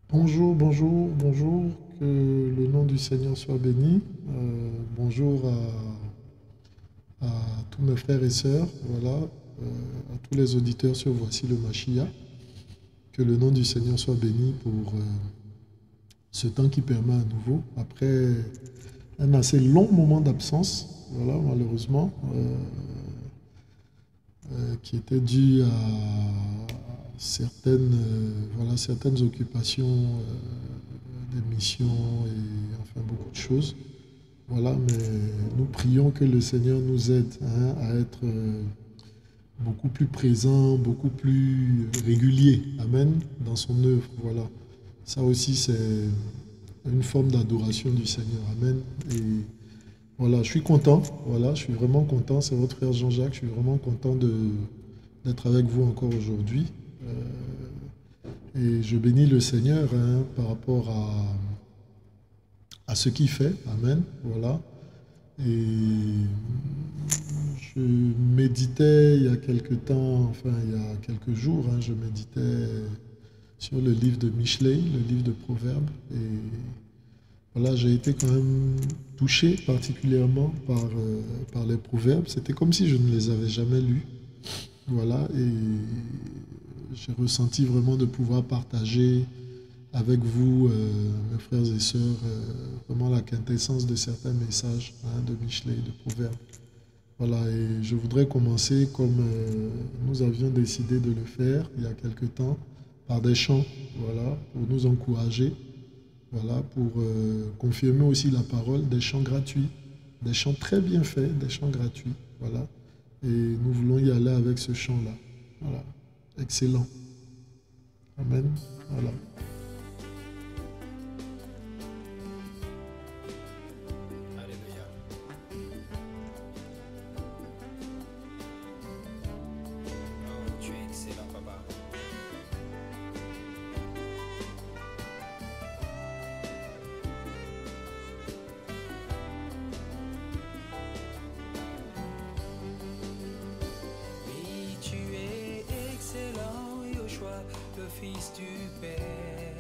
Bonjour, bonjour, bonjour, que le nom du Seigneur soit béni. Bonjour à tous mes frères et sœurs, voilà, à tous les auditeurs sur Voici le Machia. Que le nom du Seigneur soit béni pour ce temps qui permet à nouveau, après un assez long moment d'absence, voilà, malheureusement, qui était dû à certaines, voilà, certaines occupations, des missions et enfin beaucoup de choses. Voilà, mais nous prions que le Seigneur nous aide hein, à être beaucoup plus présent, beaucoup plus régulier, amen, dans son œuvre. Voilà, ça aussi c'est une forme d'adoration du Seigneur, amen. Et voilà, je suis content, voilà, je suis vraiment content. C'est votre frère Jean-Jacques, je suis vraiment content d'être avec vous encore aujourd'hui. Et je bénis le Seigneur hein, par rapport à ce qu'il fait, amen. Voilà. Et je méditais il y a quelque temps, enfin il y a quelques jours, hein, je méditais sur le livre de Michelet, le livre de Proverbes. Et voilà, j'ai été quand même touché particulièrement par les Proverbes. C'était comme si je ne les avais jamais lus. Voilà, et j'ai ressenti vraiment de pouvoir partager avec vous, mes frères et sœurs, vraiment la quintessence de certains messages hein, de Michelet, de Proverbes. Voilà, et je voudrais commencer comme nous avions décidé de le faire il y a quelque temps, par des chants, voilà, pour nous encourager, voilà, pour confirmer aussi la parole, des chants gratuits, des chants très bien faits, des chants gratuits, voilà. Et nous voulons y aller avec ce chant-là, voilà, excellent, amen, voilà. Alléluia. Oh, tu es excellent, papa. Oui, tu es excellent, Yoshua, le Fils du Père.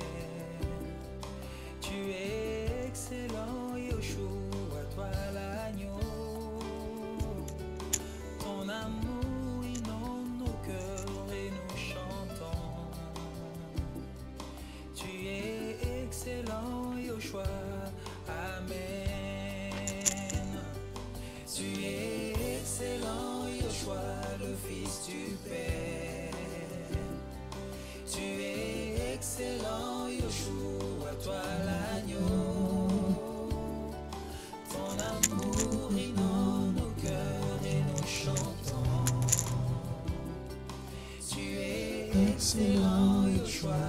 Tu es excellent, Yoshua, toi l'agneau. Ton amour inonde nos cœurs et nous chantons. Tu es excellent, Yoshua, Amen. Tu es excellent, Yoshua, le Fils du Père. Tu es excellent, Yoshua, toi l'agneau. Ton amour inonde nos cœurs et nous chantons. Tu es excellent, Yoshua,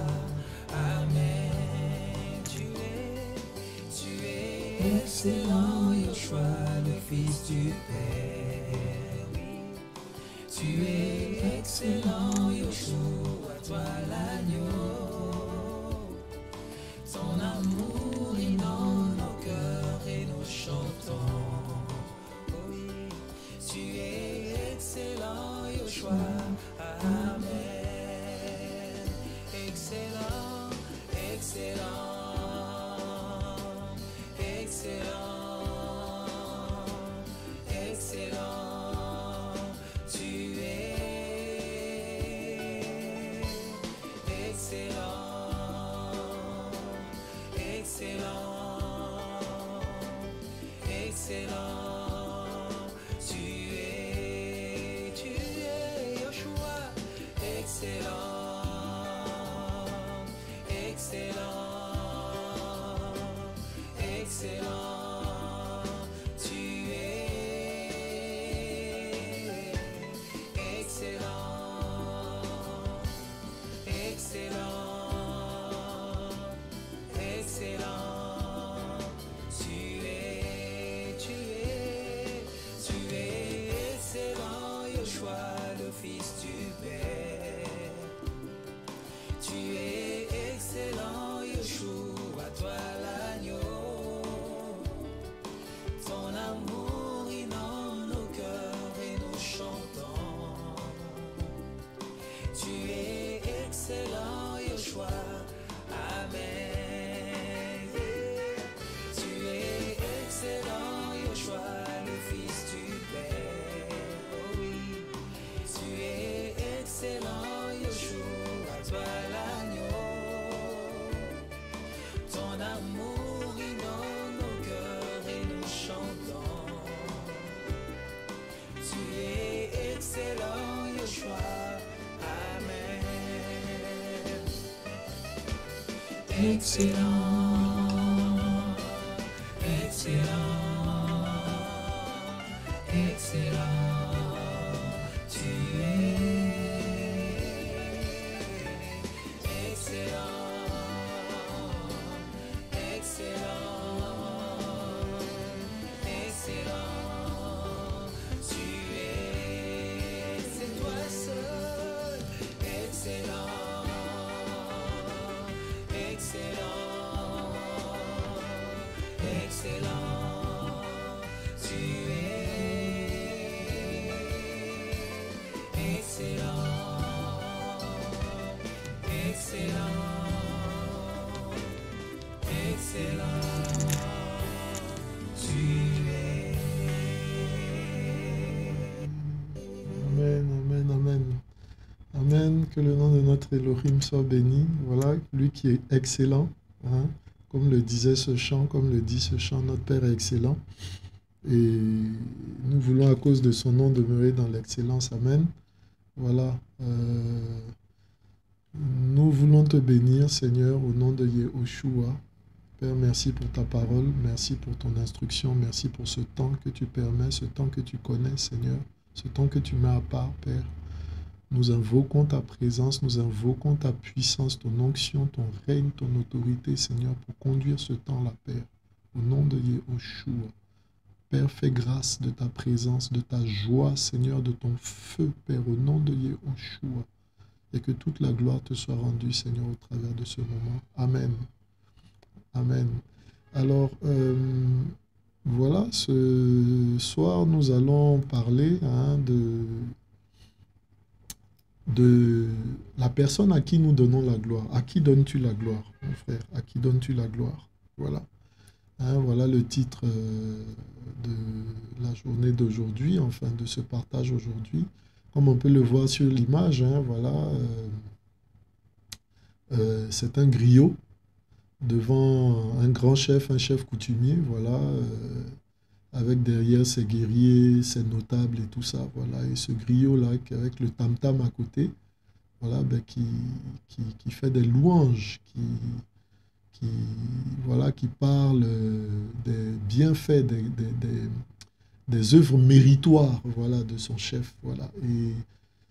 Amen. Tu es excellent, Yoshua, le Fils du Père. Oui. Tu es excellent, Yoshua, toi l'agneau. Ton amour inonde nos cœurs et nous chantons. Oh oui, tu es excellent, Yoshua, Amen. Excellent, excellent, excellent, excellent. Tu es excellent, excellent, excellent. Tu es Yoshua, excellent, excellent, excellent. Tu es excellent, excellent, excellent. Tu es excellent, Yoshua, le Fils du Père. Tu es excellent, Yoshua, toi l'agneau. Ton amour inonde nos cœurs et nous chantons. Tu es excellent, excellent, excellent, excellent, tu es excellent, excellent, excellent, tu es, c'est toi seul, excellent, excellent, excellent, tu es excellent, excellent, excellent, tu es. Amen, amen, amen. Amen, que le nom de notre Elohim soit béni. Voilà, lui qui est excellent, hein, comme le disait ce chant, comme le dit ce chant, notre Père est excellent. Et nous voulons, à cause de son nom, demeurer dans l'excellence. Amen. Voilà. Nous voulons te bénir, Seigneur, au nom de Yehoshua. Père, merci pour ta parole, merci pour ton instruction, merci pour ce temps que tu permets, ce temps que tu connais, Seigneur, ce temps que tu mets à part, Père. Nous invoquons ta présence, nous invoquons ta puissance, ton onction, ton règne, ton autorité, Seigneur, pour conduire ce temps-là, Père, au nom de Yehoshua. Père, fais grâce de ta présence, de ta joie, Seigneur, de ton feu, Père, au nom de Yehoshua. Et que toute la gloire te soit rendue, Seigneur, au travers de ce moment. Amen. Amen. Alors, voilà, ce soir, nous allons parler de la personne à qui nous donnons la gloire. À qui donnes-tu la gloire, mon frère? À qui donnes-tu la gloire? Voilà. Voilà le titre de la journée d'aujourd'hui, enfin de ce partage aujourd'hui. Comme on peut le voir sur l'image, voilà, c'est un griot devant un grand chef, un chef coutumier, voilà, avec derrière ses guerriers, ses notables et tout ça, voilà. Et ce griot-là, avec le tam-tam à côté, voilà, qui fait des louanges, voilà, qui parle des bienfaits, des œuvres méritoires, voilà, de son chef, voilà. Et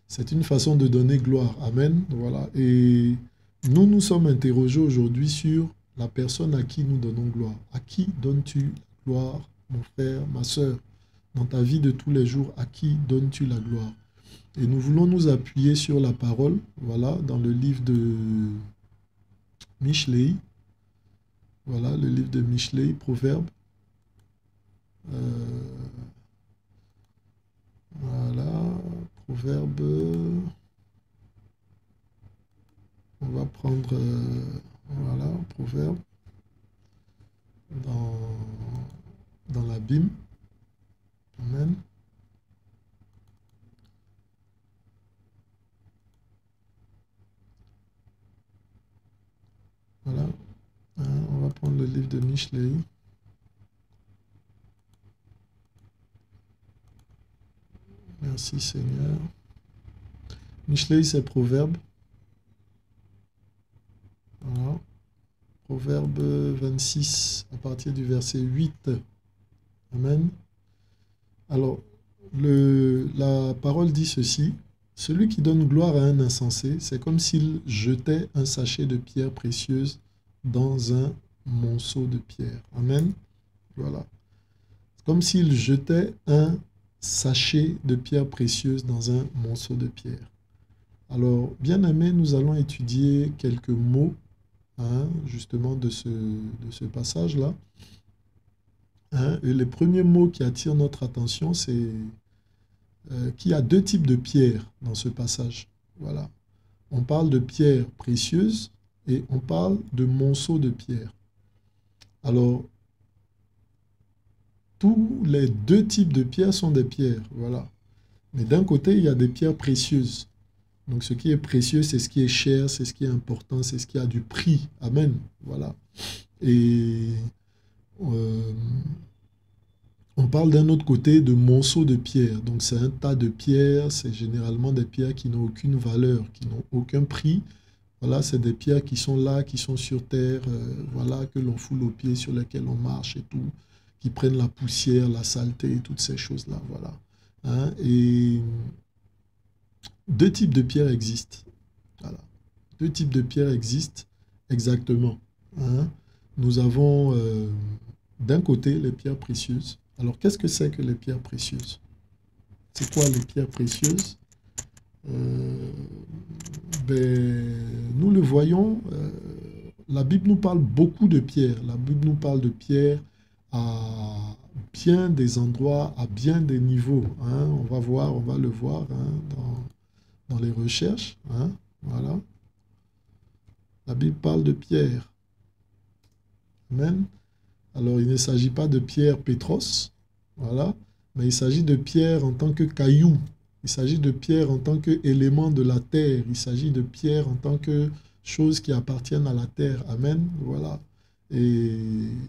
c'est une façon de donner gloire. Amen. Voilà. Et nous nous sommes interrogés aujourd'hui sur la personne à qui nous donnons gloire. À qui donnes-tu la gloire, mon frère, ma sœur? Dans ta vie de tous les jours, à qui donnes-tu la gloire? Et nous voulons nous appuyer sur la parole, voilà, dans le livre de Mishlei. Voilà, le livre de Mishlei, Proverbes. Voilà, Proverbe. On va prendre, voilà, Proverbe dans la Bible. Amen. Voilà. On va prendre le livre de Mishlei. Merci Seigneur. Mishlei, c'est Proverbe. Voilà. Proverbe 26, à partir du verset 8. Amen. Alors, la parole dit ceci. Celui qui donne gloire à un insensé, c'est comme s'il jetait un sachet de pierres précieuses dans un monceau de pierre. Amen. Voilà. Comme s'il jetait un sachet de pierres précieuses dans un monceau de pierre. Alors, bien aimé, nous allons étudier quelques mots, justement, de ce passage-là. Et les premiers mots qui attirent notre attention, c'est qu'il y a deux types de pierres dans ce passage. Voilà. On parle de pierres précieuses et on parle de monceaux de pierres. Alors, tous les deux types de pierres sont des pierres, voilà. Mais d'un côté, il y a des pierres précieuses. Donc, ce qui est précieux, c'est ce qui est cher, c'est ce qui est important, c'est ce qui a du prix. Amen. Voilà. Et on parle d'un autre côté de monceaux de pierres. Donc, c'est un tas de pierres, c'est généralement des pierres qui n'ont aucune valeur, qui n'ont aucun prix, Voilà, c'est des pierres qui sont là, qui sont sur terre, voilà, que l'on foule aux pieds, sur lesquelles on marche et tout, qui prennent la poussière, la saleté et toutes ces choses-là, voilà. Hein, et deux types de pierres existent. Voilà. Deux types de pierres existent exactement. Hein. Nous avons d'un côté les pierres précieuses. Alors, qu'est-ce que c'est que les pierres précieuses? C'est quoi les pierres précieuses? Euh, nous le voyons, la Bible nous parle beaucoup de pierres. La Bible nous parle de pierres à bien des endroits, à bien des niveaux. Hein. On va voir, on va le voir hein, dans les recherches. Hein. Voilà. La Bible parle de pierres. Amen. Alors, il ne s'agit pas de pierre Pétros, voilà, mais il s'agit de pierre en tant que caillou. Il s'agit de pierre en tant qu'élément de la terre. Il s'agit de pierre en tant que choses qui appartiennent à la terre. Amen. Voilà. Et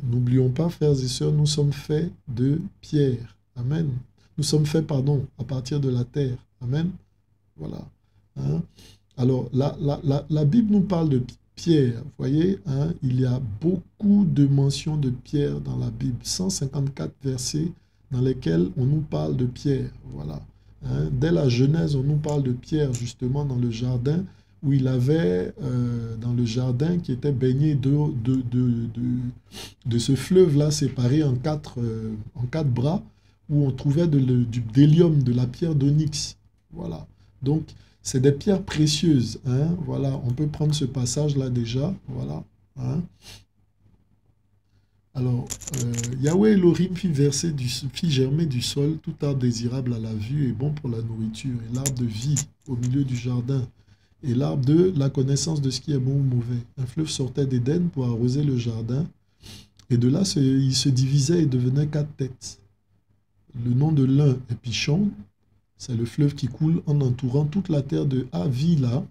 n'oublions pas, frères et sœurs, nous sommes faits de pierre. Amen. Nous sommes faits, pardon, à partir de la terre. Amen. Voilà. Hein? Alors, la Bible nous parle de pierre. Vous voyez, hein, il y a beaucoup de mentions de pierre dans la Bible. 154 versets dans lesquels on nous parle de pierre. Voilà. Hein, dès la Genèse, on nous parle de Pierre, justement, dans le jardin, où il avait, dans le jardin qui était baigné de ce fleuve-là, séparé en quatre bras, où on trouvait du bdellium, de la pierre d'onyx. Voilà. Donc, c'est des pierres précieuses. Hein, voilà, on peut prendre ce passage-là déjà. Voilà. Hein. Alors, Yahweh Elohim fit germer du sol tout arbre désirable à la vue et bon pour la nourriture, et l'arbre de vie au milieu du jardin, et l'arbre de la connaissance de ce qui est bon ou mauvais. Un fleuve sortait d'Éden pour arroser le jardin, et de là, il se divisait et devenait 4 têtes. Le nom de l'un est Pichon, c'est le fleuve qui coule en entourant toute la terre de Havila,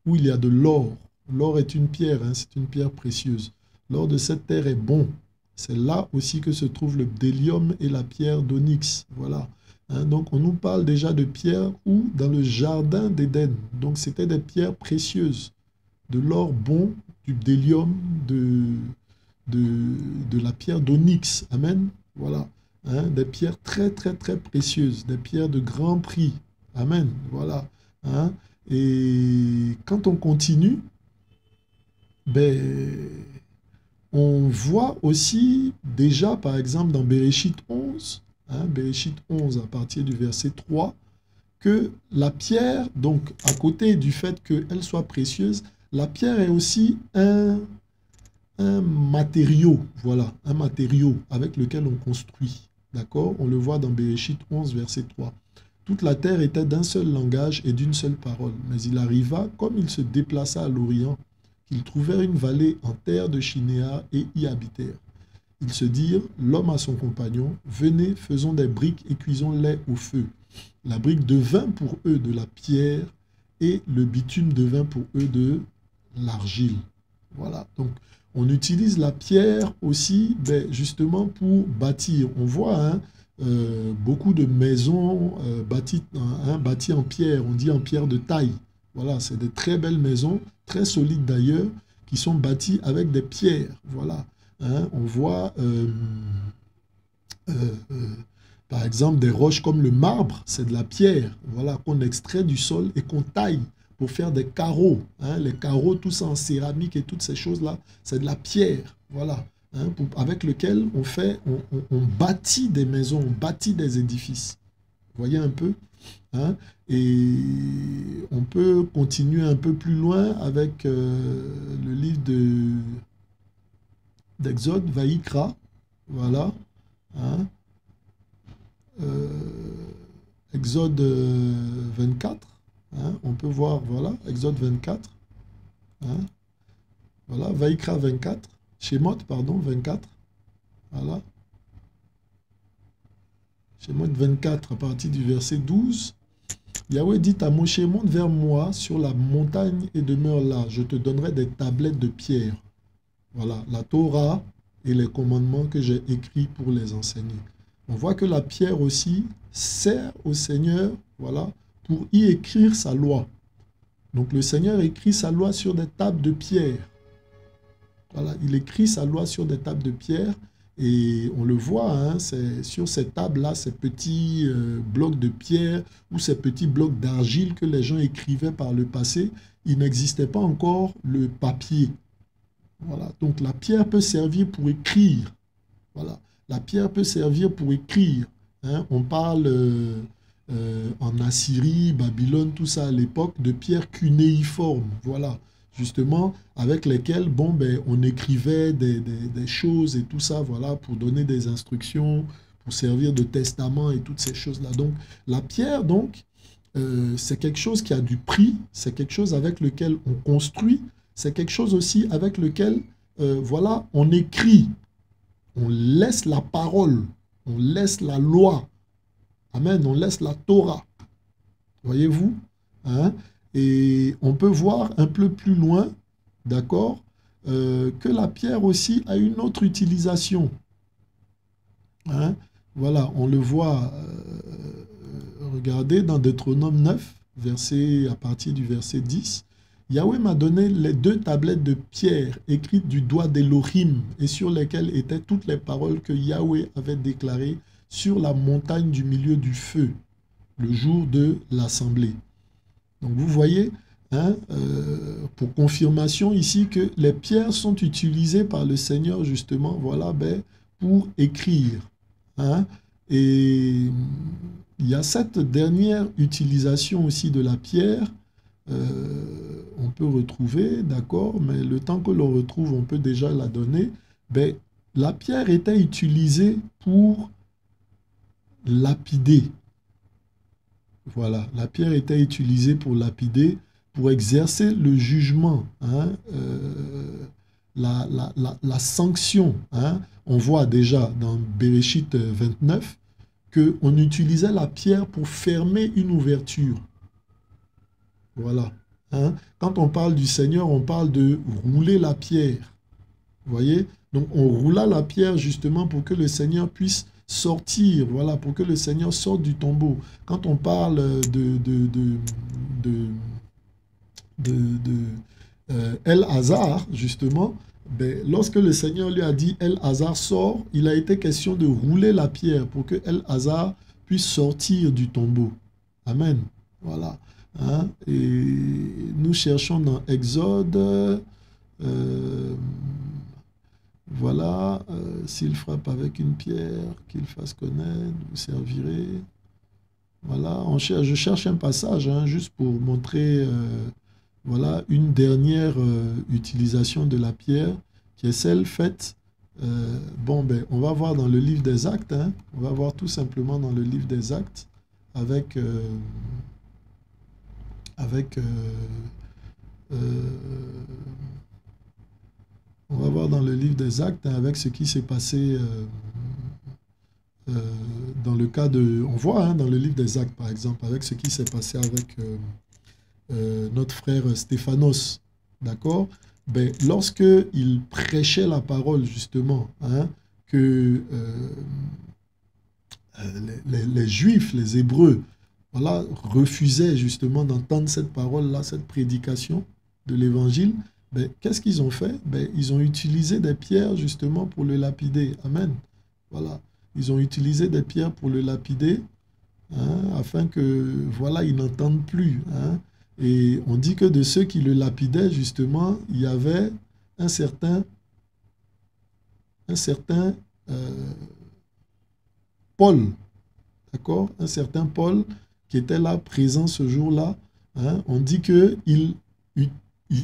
où il y a de l'or. L'or est une pierre, hein, c'est une pierre précieuse. L'or de cette terre est bon. C'est là aussi que se trouve le bdellium et la pierre d'onyx. Voilà. Hein, donc, on nous parle déjà de pierres où dans le jardin d'Éden. Donc, c'était des pierres précieuses. De l'or bon, du bdellium, de la pierre d'onyx. Amen. Voilà. Hein, des pierres très, très, très précieuses. Des pierres de grand prix. Amen. Voilà. Hein, et quand on continue, on voit aussi déjà, par exemple, dans Béréchit 11, hein, Béréchit 11 à partir du verset 3, que la pierre, donc à côté du fait qu'elle soit précieuse, la pierre est aussi un matériau, voilà, un matériau avec lequel on construit. D'accord? On le voit dans Béréchit 11, verset 3. Toute la terre était d'un seul langage et d'une seule parole. Mais il arriva, comme il se déplaça à l'Orient, qu'ils trouvèrent une vallée en terre de Chinéa et y habitèrent. Ils se dirent, l'homme à son compagnon, venez, faisons des briques et cuisons-les au feu. La brique devint pour eux de la pierre et le bitume devint pour eux de l'argile. Voilà, donc on utilise la pierre aussi justement pour bâtir. On voit hein, beaucoup de maisons bâties en pierre, on dit en pierre de taille. Voilà, c'est des très belles maisons, très solides d'ailleurs, qui sont bâties avec des pierres. Voilà, hein, on voit par exemple des roches comme le marbre, c'est de la pierre, voilà, qu'on extrait du sol et qu'on taille pour faire des carreaux. Hein, les carreaux, tout ça en céramique et toutes ces choses-là, c'est de la pierre, voilà, hein, avec lequel on bâtit des maisons, on bâtit des édifices. Vous voyez un peu? Hein? Et on peut continuer un peu plus loin avec le livre d'Exode, Vaïkra, voilà. Hein? Exode 24, hein? On peut voir, voilà, Exode 24, hein? Voilà, Vaïkra 24, Shemot, pardon, 24, voilà. Shemot 24, à partir du verset 12. Yahweh dit à Moshe, monte vers moi sur la montagne et demeure là. Je te donnerai des tablettes de pierre. Voilà, la Torah et les commandements que j'ai écrits pour les enseigner. On voit que la pierre aussi sert au Seigneur, voilà, pour y écrire sa loi. Donc le Seigneur écrit sa loi sur des tables de pierre. Voilà, il écrit sa loi sur des tables de pierre et on le voit, hein, c'est sur ces tables-là, ces petits blocs de pierre ou ces petits blocs d'argile que les gens écrivaient par le passé, il n'existait pas encore le papier. Voilà, donc la pierre peut servir pour écrire. Voilà, la pierre peut servir pour écrire. Hein. On parle en Assyrie, Babylone, tout ça à l'époque, de pierres cunéiformes. Voilà, justement, avec lesquelles bon, ben, on écrivait des choses et tout ça, voilà, pour donner des instructions, pour servir de testament et toutes ces choses-là. Donc, la pierre, donc, c'est quelque chose qui a du prix, c'est quelque chose avec lequel on construit, c'est quelque chose aussi avec lequel, voilà, on écrit, on laisse la parole, on laisse la loi, amen, on laisse la Torah, voyez-vous, hein? Et on peut voir un peu plus loin, d'accord, que la pierre aussi a une autre utilisation, hein? Voilà, on le voit, regardez, dans Deutéronome 9, à partir du verset 10, Yahweh m'a donné les 2 tablettes de pierre écrites du doigt d'Élohim et sur lesquelles étaient toutes les paroles que Yahweh avait déclarées sur la montagne du milieu du feu, le jour de l'assemblée. Donc vous voyez, hein, pour confirmation ici, que les pierres sont utilisées par le Seigneur justement, voilà, ben, pour écrire. Hein, et il y a cette dernière utilisation aussi de la pierre, on peut retrouver, d'accord, mais le temps que l'on retrouve, on peut déjà la donner. Ben, la pierre était utilisée pour lapider. Voilà, la pierre était utilisée pour lapider, pour exercer le jugement, hein, la sanction. Hein. On voit déjà dans Bereshit 29 qu'on utilisait la pierre pour fermer une ouverture. Voilà. Hein. Quand on parle du Seigneur, on parle de rouler la pierre. Vous voyez? Donc on roula la pierre justement pour que le Seigneur puisse sortir, voilà, pour que le Seigneur sorte du tombeau. Quand on parle El-Hazar, justement, ben, lorsque le Seigneur lui a dit El-Hazar sort, il a été question de rouler la pierre pour que El-Hazar puisse sortir du tombeau. Amen. Voilà. Hein? Et nous cherchons dans Exode, voilà, s'il frappe avec une pierre, qu'il fasse connaître, vous servirez. Voilà, je cherche un passage, hein, juste pour montrer voilà, une dernière utilisation de la pierre, qui est celle faite. Bon, ben, on va voir dans le livre des Actes, hein, on va voir tout simplement dans le livre des Actes, avec on va voir dans le livre des Actes, hein, avec ce qui s'est passé dans le cas de... On voit hein, dans le livre des Actes, par exemple, avec ce qui s'est passé avec notre frère Stéphanos, d'accord? Ben, lorsque il prêchait la parole, justement, hein, que les Juifs, les Hébreux, voilà, refusaient justement d'entendre cette parole-là, cette prédication de l'Évangile, ben, qu'est-ce qu'ils ont fait? Ben, ils ont utilisé des pierres justement pour le lapider. Amen. Voilà. Ils ont utilisé des pierres pour le lapider, hein, afin que, voilà, ils n'entendent plus. Hein. Et on dit que de ceux qui le lapidaient, justement, il y avait un certain Paul, d'accord? Un certain Paul qui était là, présent ce jour-là. Hein. On dit que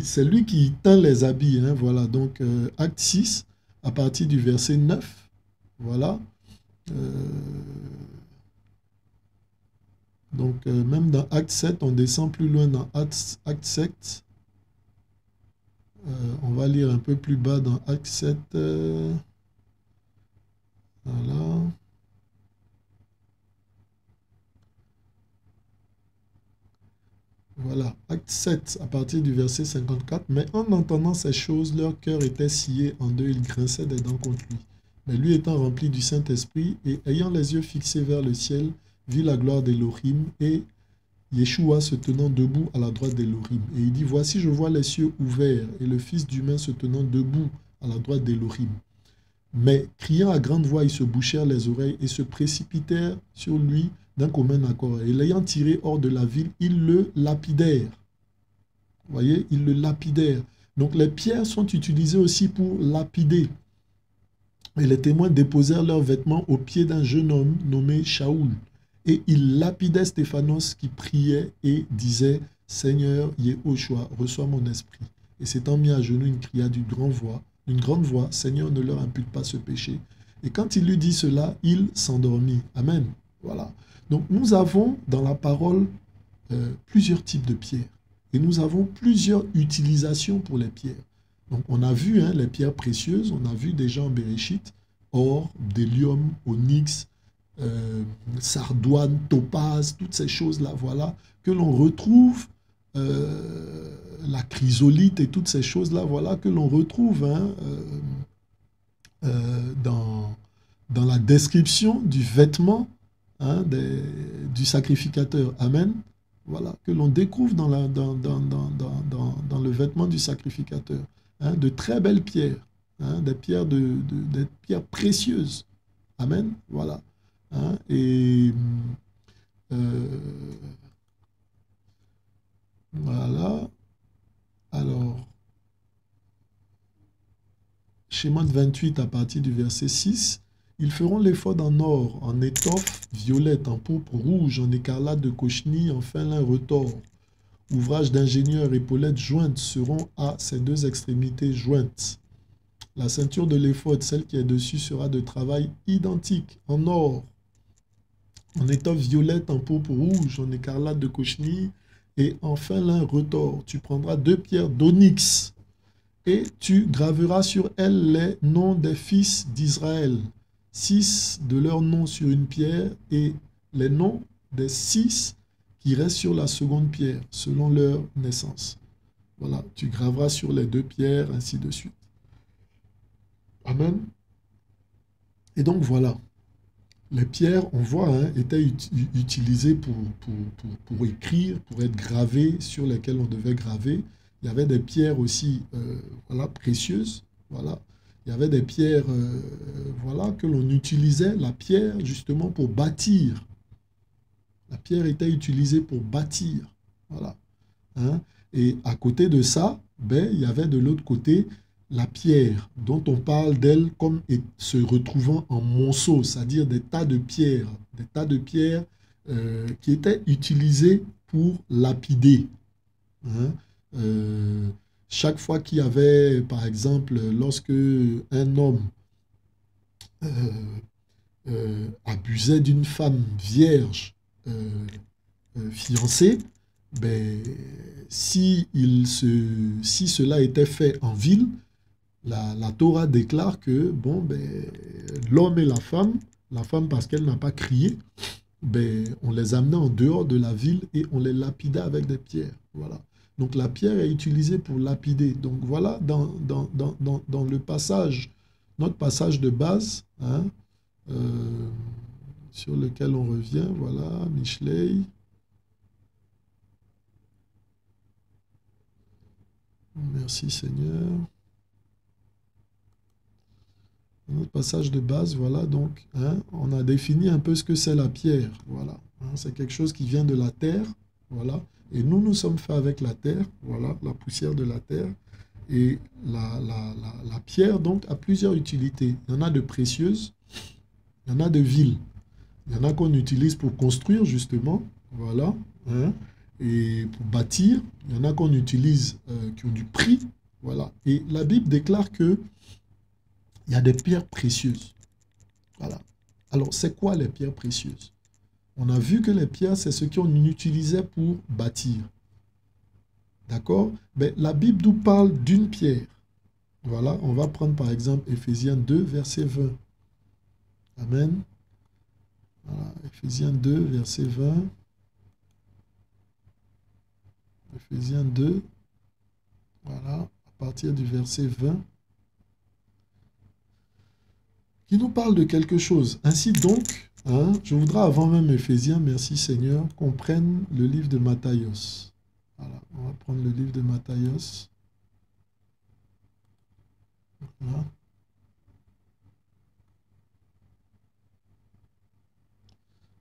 c'est lui qui teint les habits. Hein, voilà, donc acte 6, à partir du verset 9, voilà. Donc même dans acte 7, on descend plus loin dans acte 7. On va lire un peu plus bas dans acte 7. Voilà. Voilà, acte 7, à partir du verset 54. Mais en entendant ces choses, leur cœur était scié en deux, ils grinçaient des dents contre lui. Mais lui étant rempli du Saint-Esprit et ayant les yeux fixés vers le ciel, vit la gloire d'Élohim et Yeshua se tenant debout à la droite d'Élohim. Et il dit, voici, je vois les cieux ouverts et le Fils d'humain se tenant debout à la droite d'Élohim. Mais, criant à grande voix, ils se bouchèrent les oreilles et se précipitèrent sur lui d'un commun accord. Et l'ayant tiré hors de la ville, ils le lapidèrent. Vous voyez, ils le lapidèrent. Donc les pierres sont utilisées aussi pour lapider. Et les témoins déposèrent leurs vêtements aux pieds d'un jeune homme nommé Shaoul. Et ils lapidaient Stéphanos qui priait et disait, Seigneur Yehoshua, reçois mon esprit. Et s'étant mis à genoux, il cria d'une grande voix, Seigneur, ne leur impute pas ce péché. Et quand il lui dit cela, il s'endormit. Amen. Voilà. Donc nous avons dans la parole plusieurs types de pierres. Et nous avons plusieurs utilisations pour les pierres. Donc on a vu les pierres précieuses, on a vu déjà en Béréchit, or, bdellium, onyx, sardoine, topaz, toutes ces choses-là, voilà, que l'on retrouve, la chrysolite et toutes ces choses-là, voilà, que l'on retrouve dans la description du vêtement du sacrificateur. Amen. Voilà, que l'on découvre dans le vêtement du sacrificateur. De très belles pierres, des pierres précieuses. Amen. Voilà. Et voilà. Alors, schéma 28 à partir du verset 6. Ils feront l'éphod en or, en étoffe violette, en pourpre rouge, en écarlate de cochenille, en fin lin retors. Ouvrage d'ingénieur, épaulettes jointes seront à ses deux extrémités jointes. La ceinture de l'éphod, celle qui est dessus, sera de travail identique, en or, en étoffe violette, en pourpre rouge, en écarlate de cochenille et en fin lin retors. Tu prendras 2 pierres d'onyx et tu graveras sur elles les noms des fils d'Israël. 6 de leurs noms sur une pierre et les noms des 6 qui restent sur la seconde pierre, selon leur naissance. Voilà, tu graveras sur les 2 pierres, ainsi de suite. Amen. Et donc voilà, les pierres, on voit, étaient utilisées pour écrire, pour être gravées, sur lesquelles on devait graver. Il y avait des pierres aussi voilà, précieuses, voilà. Il y avait des pierres voilà, que l'on utilisait, la pierre justement pour bâtir. La pierre était utilisée pour bâtir. Voilà. Et à côté de ça, il y avait de l'autre côté la pierre, dont on parle d'elle comme se retrouvant en monceaux, c'est-à-dire des tas de pierres qui étaient utilisées pour lapider. Chaque fois qu'il y avait, par exemple, lorsque un homme abusait d'une femme vierge fiancée, si cela était fait en ville, la Torah déclare que l'homme et la femme parce qu'elle n'a pas crié, on les amenait en dehors de la ville et on les lapidait avec des pierres. Voilà. Donc la pierre est utilisée pour lapider. Donc voilà, dans le passage, notre passage de base, sur lequel on revient, voilà, Mishlei. Merci Seigneur. Notre passage de base, voilà, donc, on a défini un peu ce que c'est la pierre, voilà. C'est quelque chose qui vient de la terre, voilà. Et nous sommes faits avec la terre, voilà, la poussière de la terre. Et la pierre, donc, a plusieurs utilités. Il y en a de précieuses, il y en a de viles. Il y en a qu'on utilise pour construire, justement, voilà, et pour bâtir. Il y en a qu'on utilise, qui ont du prix, voilà. Et la Bible déclare que il y a des pierres précieuses. Voilà. Alors, c'est quoi les pierres précieuses? On a vu que les pierres, c'est ce qu'on utilisait pour bâtir. D'accord? Mais la Bible nous parle d'une pierre. Voilà, on va prendre par exemple Éphésiens 2, verset 20. Amen. Voilà, Éphésiens 2, verset 20. Éphésiens 2, voilà, à partir du verset 20. qui nous parle de quelque chose. Ainsi donc, hein, je voudrais avant même Éphésiens, merci Seigneur, qu'on prenne le livre de Matthios. Voilà, on va prendre le livre de Matthios. Voilà.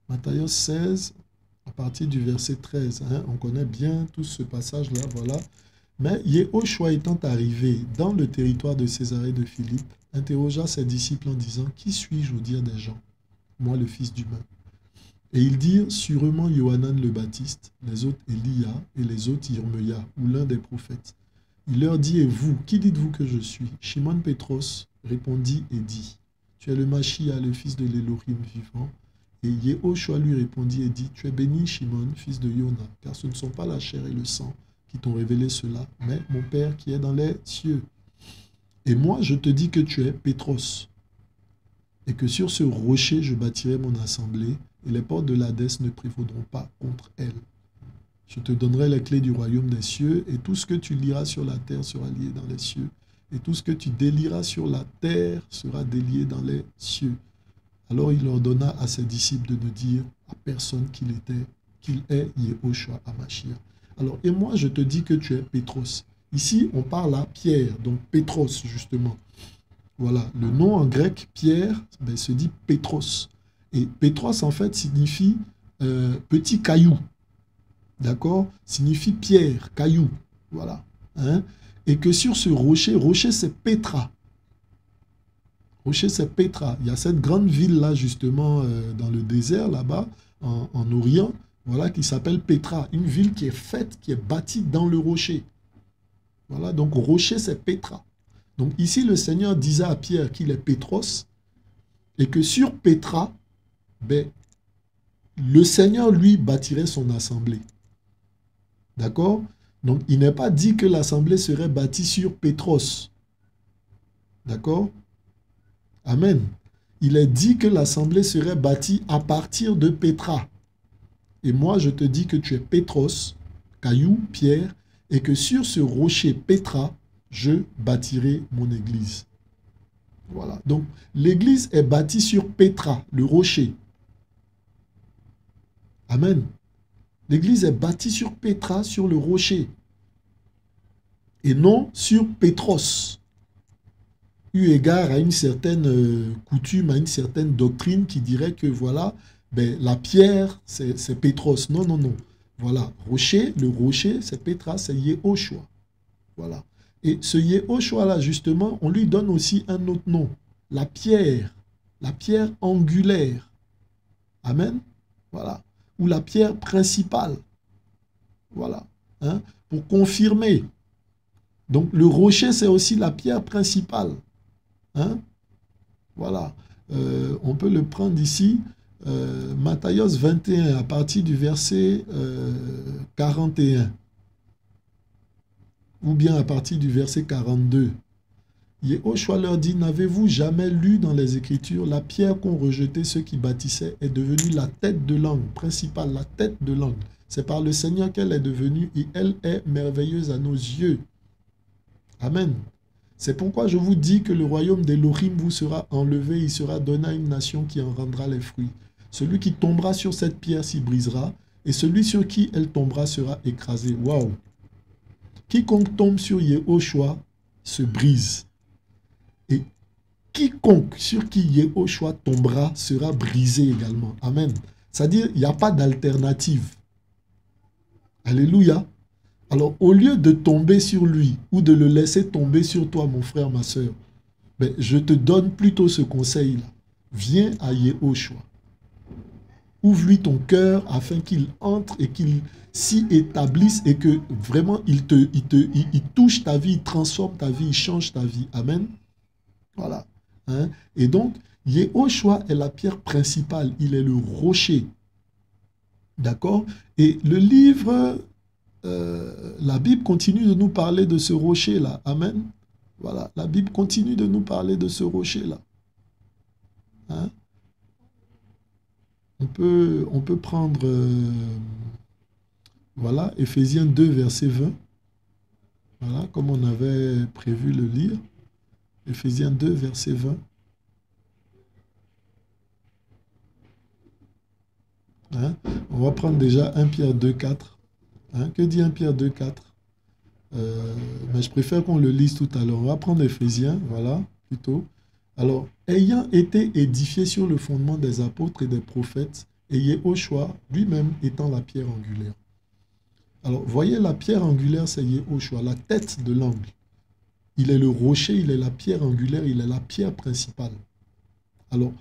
Matthios 16, à partir du verset 13. Hein, on connaît bien tout ce passage-là, voilà. Mais Yehoshua étant arrivé dans le territoire de Césarée de Philippe, interrogea ses disciples en disant, « Qui suis-je au dire des gens? Moi, le Fils d'humain. » Et ils dirent, « Sûrement Yohanan le Baptiste, les autres Élia et les autres Irmeia, ou l'un des prophètes. » Il leur dit, « Et vous, qui dites-vous que je suis? » Shimon Pétros répondit et dit, « Tu es le Machia, le fils de l'Élohim vivant. » Et Yehoshua lui répondit et dit, « Tu es béni, Shimon, fils de Yona, car ce ne sont pas la chair et le sang qui t'ont révélé cela, mais mon Père qui est dans les cieux. Et moi, je te dis que tu es Pétros, et que sur ce rocher, je bâtirai mon assemblée, et les portes de l'Hadès ne prévaudront pas contre elle. Je te donnerai les clés du royaume des cieux, et tout ce que tu lieras sur la terre sera lié dans les cieux, et tout ce que tu délieras sur la terre sera délié dans les cieux. » Alors il ordonna à ses disciples de ne dire à personne qu'il est Yehoshua HaMashiach. Alors, et moi je te dis que tu es Pétros. Ici, on parle à Pierre, donc Pétros justement. Voilà, le nom en grec, Pierre, ben, se dit Pétros. Et Pétros, en fait, signifie petit caillou. D'accord? Signifie pierre, caillou. Voilà. Hein? Et que sur ce rocher, rocher c'est Pétra. Rocher, c'est Pétra. Il y a cette grande ville-là, justement, dans le désert, là-bas, en Orient, voilà, qui s'appelle Pétra. Une ville qui est faite, qui est bâtie dans le rocher. Voilà, donc rocher, c'est Pétra. Donc ici, le Seigneur disait à Pierre qu'il est Pétros, et que sur Pétra, ben, le Seigneur, lui, bâtirait son assemblée. D'accord? Donc, il n'est pas dit que l'assemblée serait bâtie sur Pétros. D'accord? Amen. Il est dit que l'assemblée serait bâtie à partir de Pétra. Et moi, je te dis que tu es Pétros, caillou, pierre, et que sur ce rocher Pétra, je bâtirai mon église. Voilà. Donc, l'église est bâtie sur Pétra, le rocher. Amen. L'église est bâtie sur Pétra, sur le rocher. Et non sur Pétros. Eu égard à une certaine coutume, à une certaine doctrine qui dirait que voilà, ben, la pierre, c'est Pétros. Non, non, non. Voilà, rocher, le rocher, c'est Pétra, c'est Yehoshua. Voilà. Et ce Yehoshua-là, justement, on lui donne aussi un autre nom. La pierre angulaire. Amen. Voilà. Ou la pierre principale. Voilà. Hein? Pour confirmer. Donc, le rocher, c'est aussi la pierre principale. Hein? Voilà. On peut le prendre ici. Matthios 21, à partir du verset 41. Ou bien à partir du verset 42. Yehoshua leur dit, n'avez-vous jamais lu dans les Écritures, la pierre qu'ont rejetée ceux qui bâtissaient est devenue la tête de l'angle principale, la tête de l'angle. C'est par le Seigneur qu'elle est devenue et elle est merveilleuse à nos yeux. Amen. C'est pourquoi je vous dis que le royaume d'Élohim vous sera enlevé, il sera donné à une nation qui en rendra les fruits. Celui qui tombera sur cette pierre s'y brisera, et celui sur qui elle tombera sera écrasé. Waouh! Quiconque tombe sur Yehoshua se brise. Et quiconque sur qui Yehoshua tombera sera brisé également. Amen. C'est-à-dire, il n'y a pas d'alternative. Alléluia. Alors, au lieu de tomber sur lui ou de le laisser tomber sur toi, mon frère, ma soeur, ben, je te donne plutôt ce conseil-là. Viens à Yehoshua. Ouvre-lui ton cœur afin qu'il entre et qu'il s'y établisse et que vraiment il touche ta vie, il transforme ta vie, il change ta vie. Amen. Voilà. Hein? Et donc, Yehoshua est la pierre principale. Il est le rocher. D'accord? Et le livre... la Bible continue de nous parler de ce rocher-là. Amen. Voilà, la Bible continue de nous parler de ce rocher-là. Hein? On peut prendre, voilà, Éphésiens 2, verset 20. Voilà, comme on avait prévu le lire. Éphésiens 2, verset 20. Hein? On va prendre déjà 1 Pierre 2, 4. Hein? Que dit 1 Pierre 2, 4? Mais je préfère qu'on le lise tout à l'heure. On va prendre Éphésiens, voilà, plutôt. Alors, ayant été édifié sur le fondement des apôtres et des prophètes, et Yehoshua lui-même étant la pierre angulaire. Alors, voyez, la pierre angulaire, c'est Yehoshua, la tête de l'angle. Il est le rocher, il est la pierre angulaire, il est la pierre principale. Alors,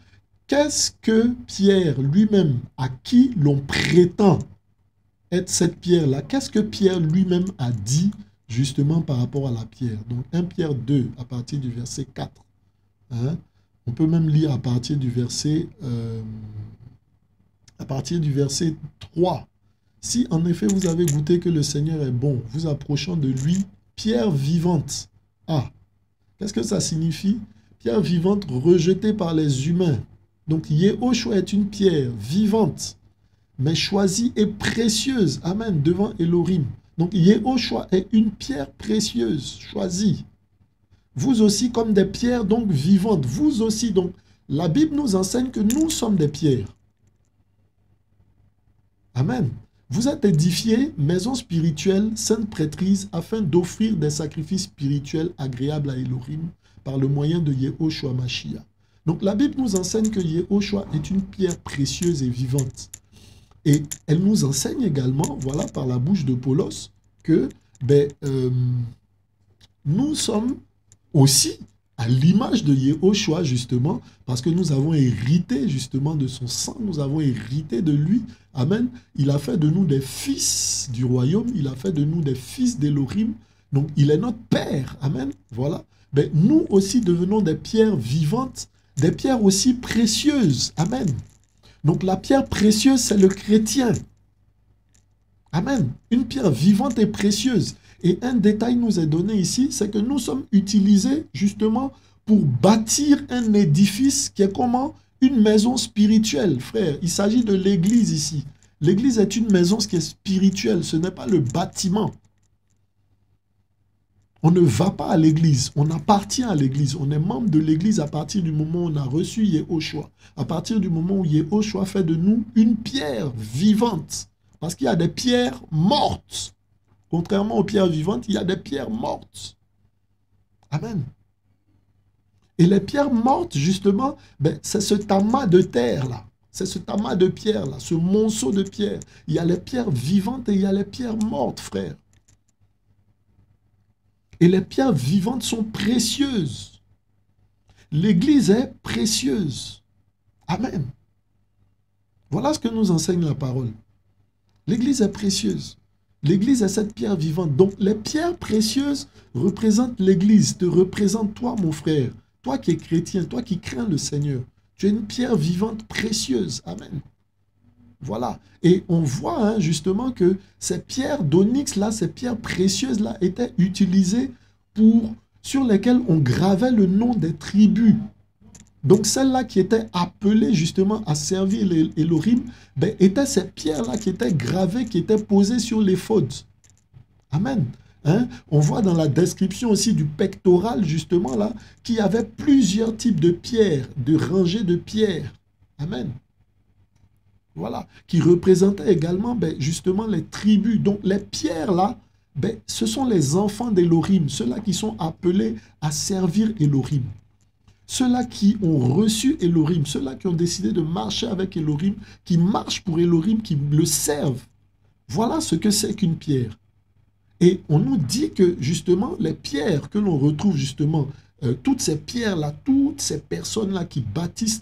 qu'est-ce que Pierre lui-même, à qui l'on prétend être cette pierre-là, qu'est-ce que Pierre lui-même a dit justement par rapport à la pierre? Donc 1 Pierre 2, à partir du verset 4. Hein? On peut même lire à partir du verset 3. Si en effet vous avez goûté que le Seigneur est bon, vous approchant de lui, pierre vivante. Ah, qu'est-ce que ça signifie? Pierre vivante rejetée par les humains. Donc Yehoshua est une pierre vivante, mais choisie et précieuse. Amen, devant Elohim. Donc Yehoshua est une pierre précieuse, choisie. Vous aussi comme des pierres donc vivantes. Vous aussi donc. La Bible nous enseigne que nous sommes des pierres. Amen. Vous êtes édifiés, maison spirituelle, sainte prêtrise, afin d'offrir des sacrifices spirituels agréables à Elohim par le moyen de Yehoshua Mashiach. Donc la Bible nous enseigne que Yehoshua est une pierre précieuse et vivante. Et elle nous enseigne également, voilà, par la bouche de Paulos, que nous sommes aussi à l'image de Yehoshua, justement, parce que nous avons hérité, justement, de son sang, nous avons hérité de lui. Amen. Il a fait de nous des fils du royaume, il a fait de nous des fils d'Elohim. Donc, il est notre Père. Amen. Voilà. Mais nous aussi devenons des pierres vivantes, des pierres aussi précieuses. Amen. Donc, la pierre précieuse, c'est le chrétien. Amen. Une pierre vivante et précieuse. Et un détail nous est donné ici, c'est que nous sommes utilisés justement pour bâtir un édifice qui est comment? Une maison spirituelle, frère. Il s'agit de l'église ici. L'église est une maison qui est spirituelle, ce n'est pas le bâtiment. On ne va pas à l'église, on appartient à l'église. On est membre de l'église à partir du moment où on a reçu Yehoshua. À partir du moment où Yehoshua fait de nous une pierre vivante. Parce qu'il y a des pierres mortes. Contrairement aux pierres vivantes, il y a des pierres mortes. Amen. Et les pierres mortes, justement, c'est ce tamas de terre-là. C'est ce tamas de pierre-là, ce monceau de pierre. Il y a les pierres vivantes et il y a les pierres mortes, frère. Et les pierres vivantes sont précieuses. L'Église est précieuse. Amen. Voilà ce que nous enseigne la parole. L'Église est précieuse. L'Église est cette pierre vivante. Donc, les pierres précieuses représentent l'Église, te représentent toi, mon frère. Toi qui es chrétien, toi qui crains le Seigneur. Tu es une pierre vivante précieuse. Amen. Voilà. Et on voit justement que ces pierres d'onyx-là, ces pierres précieuses-là, étaient utilisées sur lesquelles on gravait le nom des tribus. Donc celles-là qui étaient appelées justement à servir Elohim, étaient ces pierres-là qui étaient gravées, qui étaient posées sur l'éphod. Amen. On voit dans la description aussi du pectoral, justement, là, qu'il y avait plusieurs types de pierres, de rangées de pierres. Amen. Voilà. Qui représentaient également, justement, les tribus. Donc, les pierres-là, ce sont les enfants d'Elohim, ceux-là qui sont appelés à servir Elohim. Ceux-là qui ont reçu Elohim, ceux-là qui ont décidé de marcher avec Elohim, qui marchent pour Elohim, qui le servent. Voilà ce que c'est qu'une pierre. Et on nous dit que justement, les pierres que l'on retrouve justement, toutes ces pierres-là, toutes ces personnes-là qui bâtissent,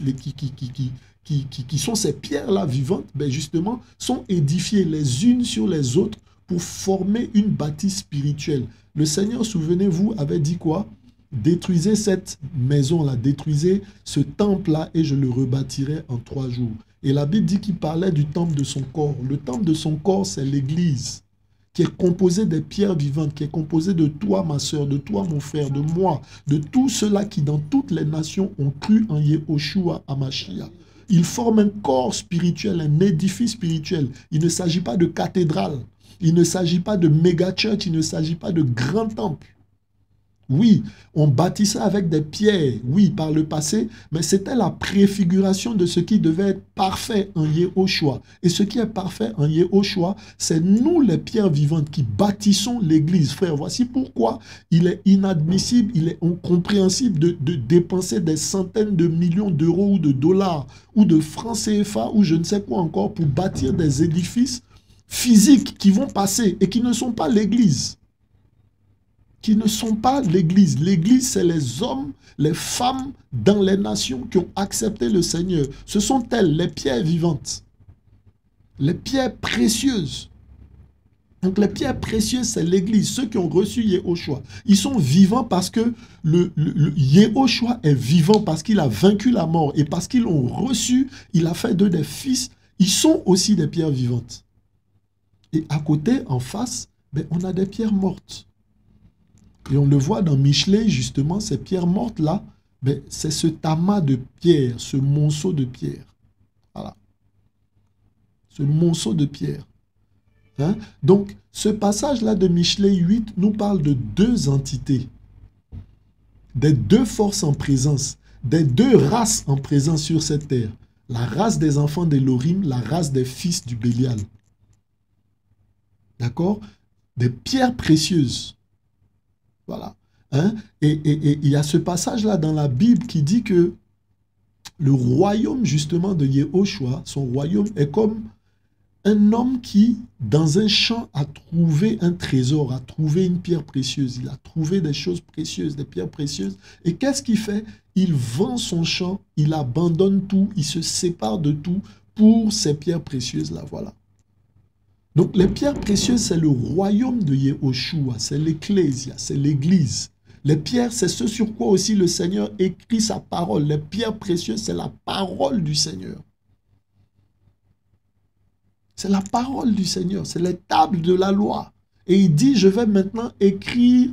qui sont ces pierres-là vivantes, justement, sont édifiées les unes sur les autres pour former une bâtisse spirituelle. Le Seigneur, souvenez-vous, avait dit quoi? Détruisez cette maison-là, détruisez ce temple-là et je le rebâtirai en 3 jours. Et la Bible dit qu'il parlait du temple de son corps. Le temple de son corps, c'est l'Église, qui est composée des pierres vivantes, qui est composée de toi, ma soeur, de toi, mon frère, de moi, de tous ceux-là qui, dans toutes les nations, ont cru en Yehoshua HaMashiach. Ils forment un corps spirituel, un édifice spirituel. Il ne s'agit pas de cathédrale, il ne s'agit pas de méga church, il ne s'agit pas de grand temple. Oui, on bâtissait avec des pierres, oui, par le passé, mais c'était la préfiguration de ce qui devait être parfait en Yehoshua. Et ce qui est parfait en Yehoshua, c'est nous les pierres vivantes qui bâtissons l'Église. Frère, voici pourquoi il est inadmissible, il est incompréhensible de dépenser des centaines de millions d'euros ou de dollars ou de francs CFA ou je ne sais quoi encore pour bâtir des édifices physiques qui vont passer et qui ne sont pas l'Église. Qui ne sont pas l'Église. L'Église, c'est les hommes, les femmes dans les nations qui ont accepté le Seigneur. Ce sont elles, les pierres vivantes, les pierres précieuses. Donc les pierres précieuses, c'est l'Église, ceux qui ont reçu Yehoshua. Ils sont vivants parce que le Yehoshua est vivant, parce qu'il a vaincu la mort et parce qu'ils l'ont reçu, il a fait d'eux des fils. Ils sont aussi des pierres vivantes. Et à côté, en face, ben, on a des pierres mortes. Et on le voit dans Michelet, justement, ces pierres mortes-là, ben, c'est ce tamas de pierres, ce monceau de pierres. Voilà. Ce monceau de pierres. Hein? Donc, ce passage-là de Michelet 8 nous parle de deux entités, des deux forces en présence, des deux races en présence sur cette terre. La race des enfants d'Élohim, la race des fils du Bélial. D'accord? Des pierres précieuses. Voilà. Hein? Et il y a ce passage-là dans la Bible qui dit que le royaume justement de Yehoshua, son royaume est comme un homme qui, dans un champ, a trouvé un trésor, a trouvé une pierre précieuse. Il a trouvé des choses précieuses, des pierres précieuses. Et qu'est-ce qu'il fait? Il vend son champ, il abandonne tout, il se sépare de tout pour ces pierres précieuses-là. Voilà. Donc les pierres précieuses, c'est le royaume de Yehoshua, c'est l'Ecclésia, c'est l'Église. Les pierres, c'est ce sur quoi aussi le Seigneur écrit sa parole. Les pierres précieuses, c'est la parole du Seigneur. C'est la parole du Seigneur, c'est les tables de la loi. Et il dit, je vais maintenant écrire,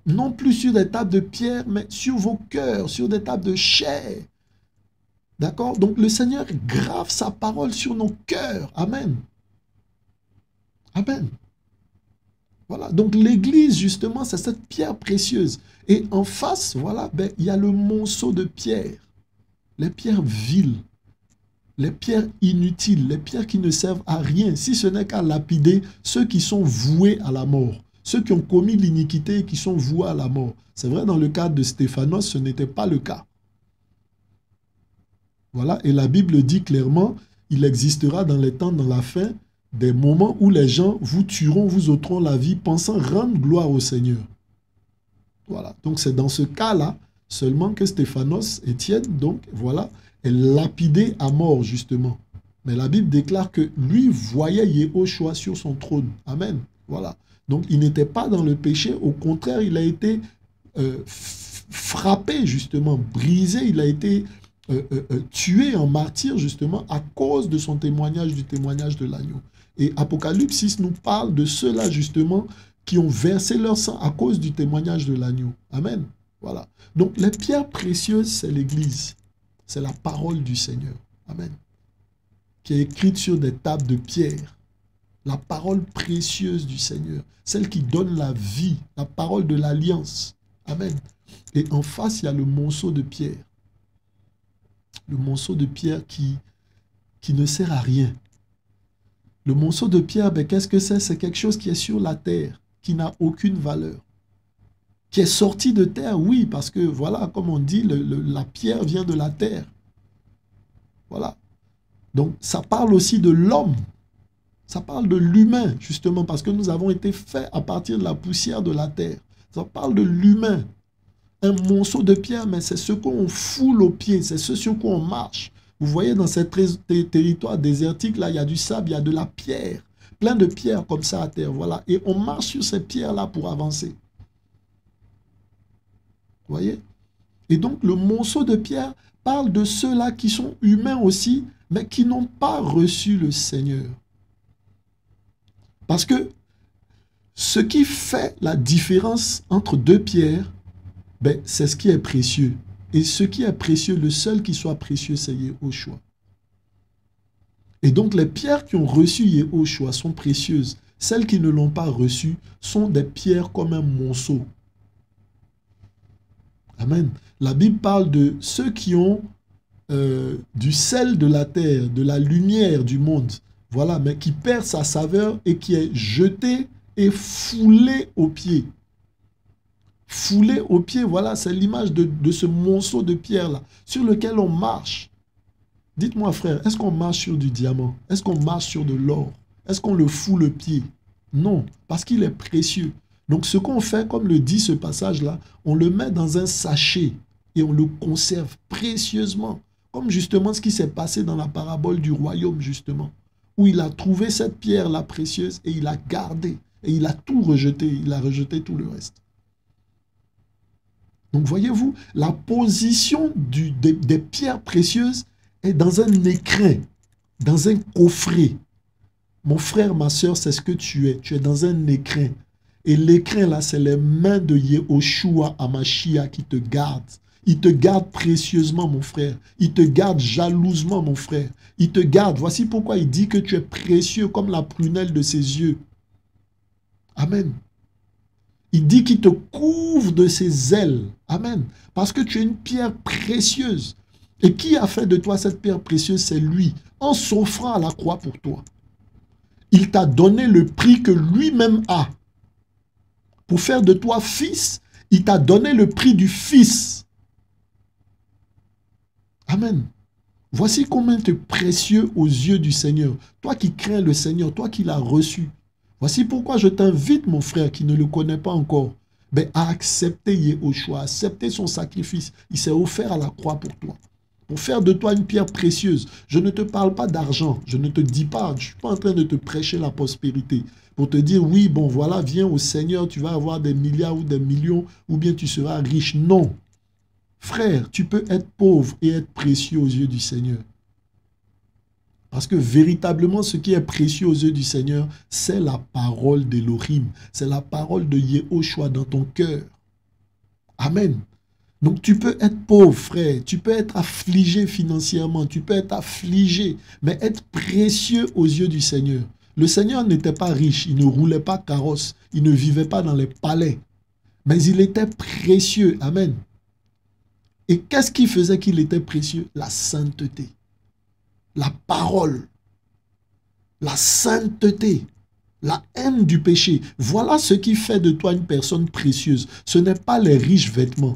non plus sur des tables de pierre, mais sur vos cœurs, sur des tables de chair. D'accord? Donc le Seigneur grave sa parole sur nos cœurs. Amen. Amen. Voilà. Donc l'église, justement, c'est cette pierre précieuse. Et en face, voilà, ben, il y a le monceau de pierres. Les pierres viles. Les pierres inutiles. Les pierres qui ne servent à rien, si ce n'est qu'à lapider ceux qui sont voués à la mort. Ceux qui ont commis l'iniquité et qui sont voués à la mort. C'est vrai, dans le cas de Stéphanos, ce n'était pas le cas. Voilà. Et la Bible dit clairement, il existera dans les temps, dans la fin, des moments où les gens vous tueront, vous ôteront la vie, pensant rendre gloire au Seigneur. Voilà. Donc c'est dans ce cas-là seulement que Stéphanos, Étienne, donc voilà, est lapidé à mort justement. Mais la Bible déclare que lui voyait Yehoshua sur son trône. Amen. Voilà. Donc il n'était pas dans le péché, au contraire, il a été frappé justement, brisé, il a été tué en martyr justement à cause de son témoignage, du témoignage de l'agneau. Et Apocalypse 6 nous parle de ceux-là, justement, qui ont versé leur sang à cause du témoignage de l'agneau. Amen. Voilà. Donc, les pierres précieuses, c'est l'Église. C'est la parole du Seigneur. Amen. Qui est écrite sur des tables de pierre. La parole précieuse du Seigneur. Celle qui donne la vie. La parole de l'alliance. Amen. Et en face, il y a le monceau de pierre. Le monceau de pierre qui ne sert à rien. Le monceau de pierre, ben, qu'est-ce que c'est? C'est quelque chose qui est sur la terre, qui n'a aucune valeur. Qui est sorti de terre, oui, parce que, voilà, comme on dit, la pierre vient de la terre. Voilà. Donc, ça parle aussi de l'homme. Ça parle de l'humain, justement, parce que nous avons été faits à partir de la poussière de la terre. Ça parle de l'humain. Un monceau de pierre, mais c'est ce qu'on foule aux pieds, c'est ce sur quoi on marche. Vous voyez, dans ces territoires désertiques, là, il y a du sable, il y a de la pierre. Plein de pierres comme ça à terre, voilà. Et on marche sur ces pierres-là pour avancer. Vous voyez? Et donc, le monceau de pierre parle de ceux-là qui sont humains aussi, mais qui n'ont pas reçu le Seigneur. Parce que ce qui fait la différence entre deux pierres, ben, c'est ce qui est précieux. Et ce qui est précieux, le seul qui soit précieux, c'est Yehoshua. Et donc les pierres qui ont reçu Yehoshua sont précieuses. Celles qui ne l'ont pas reçu sont des pierres comme un monceau. Amen. La Bible parle de ceux qui ont du sel de la terre, de la lumière du monde. Voilà, mais qui perd sa saveur et qui est jeté et foulé aux pieds. Foulé aux pieds, voilà, c'est l'image de ce monceau de pierre-là, sur lequel on marche. Dites-moi, frère, est-ce qu'on marche sur du diamant? Est-ce qu'on marche sur de l'or? Est-ce qu'on le foule le pied? Non, parce qu'il est précieux. Donc ce qu'on fait, comme le dit ce passage-là, on le met dans un sachet et on le conserve précieusement. Comme justement ce qui s'est passé dans la parabole du royaume, justement, où il a trouvé cette pierre-là précieuse et il a gardé. Et il a tout rejeté, il a rejeté tout le reste. Donc voyez-vous, la position des pierres précieuses est dans un écrin, dans un coffret. Mon frère, ma soeur, c'est ce que tu es. Tu es dans un écrin. Et l'écrin, là, c'est les mains de Yehoshua Hamashiach qui te gardent. Il te garde précieusement, mon frère. Il te garde jalousement, mon frère. Il te garde. Voici pourquoi il dit que tu es précieux comme la prunelle de ses yeux. Amen. Il dit qu'il te couvre de ses ailes. Amen. Parce que tu es une pierre précieuse. Et qui a fait de toi cette pierre précieuse? C'est lui, en s'offrant à la croix pour toi. Il t'a donné le prix que lui-même a. Pour faire de toi fils, il t'a donné le prix du fils. Amen. Voici combien tu es précieux aux yeux du Seigneur. Toi qui crains le Seigneur, toi qui l'as reçu. Voici pourquoi je t'invite, mon frère, qui ne le connaît pas encore, à accepter Yehoshua, à accepter son sacrifice. Il s'est offert à la croix pour toi. Pour faire de toi une pierre précieuse. Je ne te parle pas d'argent. Je ne te dis pas, je ne suis pas en train de te prêcher la prospérité. Pour te dire, oui, bon, voilà, viens au Seigneur, tu vas avoir des milliards ou des millions, ou bien tu seras riche. Non. Frère, tu peux être pauvre et être précieux aux yeux du Seigneur. Parce que véritablement, ce qui est précieux aux yeux du Seigneur, c'est la parole d'Élohim. C'est la parole de Yehoshua dans ton cœur. Amen. Donc tu peux être pauvre, frère. Tu peux être affligé financièrement. Tu peux être affligé, mais être précieux aux yeux du Seigneur. Le Seigneur n'était pas riche. Il ne roulait pas carrosse. Il ne vivait pas dans les palais. Mais il était précieux. Amen. Et qu'est-ce qui faisait qu'il était précieux? La sainteté. La parole, la sainteté, la haine du péché. Voilà ce qui fait de toi une personne précieuse. Ce n'est pas les riches vêtements.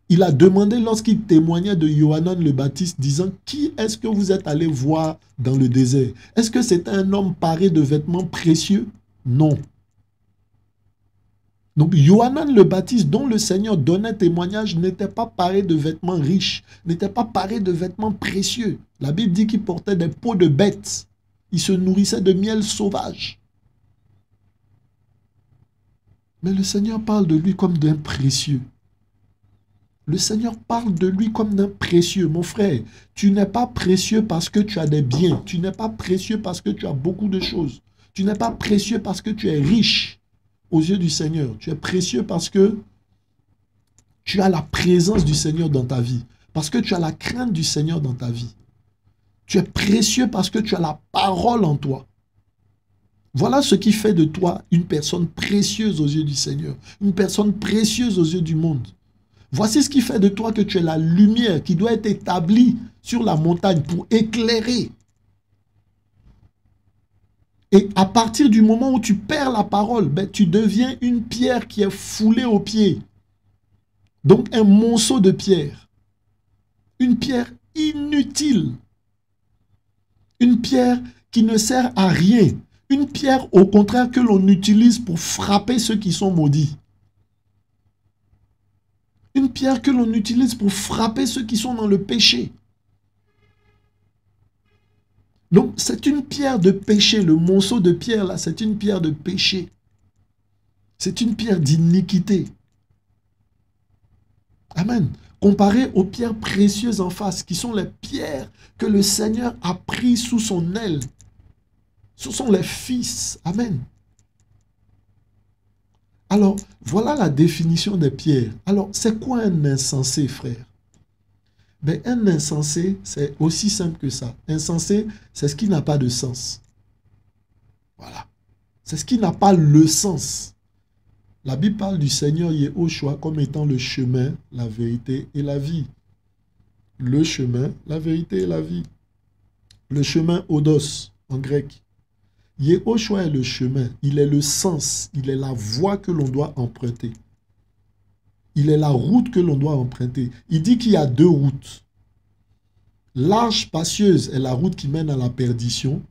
Il a demandé lorsqu'il témoignait de Yohanan le Baptiste, disant, qui est-ce que vous êtes allé voir dans le désert? Est-ce que c'était un homme paré de vêtements précieux? Non. Donc, Yohanan le Baptiste, dont le Seigneur donnait témoignage, n'était pas paré de vêtements riches, n'était pas paré de vêtements précieux. La Bible dit qu'il portait des peaux de bêtes. Il se nourrissait de miel sauvage. Mais le Seigneur parle de lui comme d'un précieux. Le Seigneur parle de lui comme d'un précieux. Mon frère, tu n'es pas précieux parce que tu as des biens. Tu n'es pas précieux parce que tu as beaucoup de choses. Tu n'es pas précieux parce que tu es riche aux yeux du Seigneur. Tu es précieux parce que tu as la présence du Seigneur dans ta vie. Parce que tu as la crainte du Seigneur dans ta vie. Tu es précieux parce que tu as la parole en toi. Voilà ce qui fait de toi une personne précieuse aux yeux du Seigneur. Une personne précieuse aux yeux du monde. Voici ce qui fait de toi que tu es la lumière qui doit être établie sur la montagne pour éclairer. Et à partir du moment où tu perds la parole, tu deviens une pierre qui est foulée aux pieds. Donc un monceau de pierre. Une pierre inutile. Une pierre qui ne sert à rien. Une pierre au contraire que l'on utilise pour frapper ceux qui sont maudits. Une pierre que l'on utilise pour frapper ceux qui sont dans le péché. Donc, c'est une pierre de péché. Le monceau de pierre, là, c'est une pierre de péché. C'est une pierre d'iniquité. Amen. Comparé aux pierres précieuses en face, qui sont les pierres que le Seigneur a prises sous son aile. Ce sont les fils. Amen. Alors, voilà la définition des pierres. Alors, c'est quoi un insensé, frère? Un insensé, c'est aussi simple que ça. Insensé, c'est ce qui n'a pas de sens. Voilà. C'est ce qui n'a pas le sens. La Bible parle du Seigneur Yehoshua comme étant le chemin, la vérité et la vie. Le chemin, la vérité et la vie. Le chemin odos en grec. Yehoshua est le chemin, il est le sens, il est la voie que l'on doit emprunter. Il est la route que l'on doit emprunter. Il dit qu'il y a deux routes. Large, spacieuse est la route qui mène à la perdition.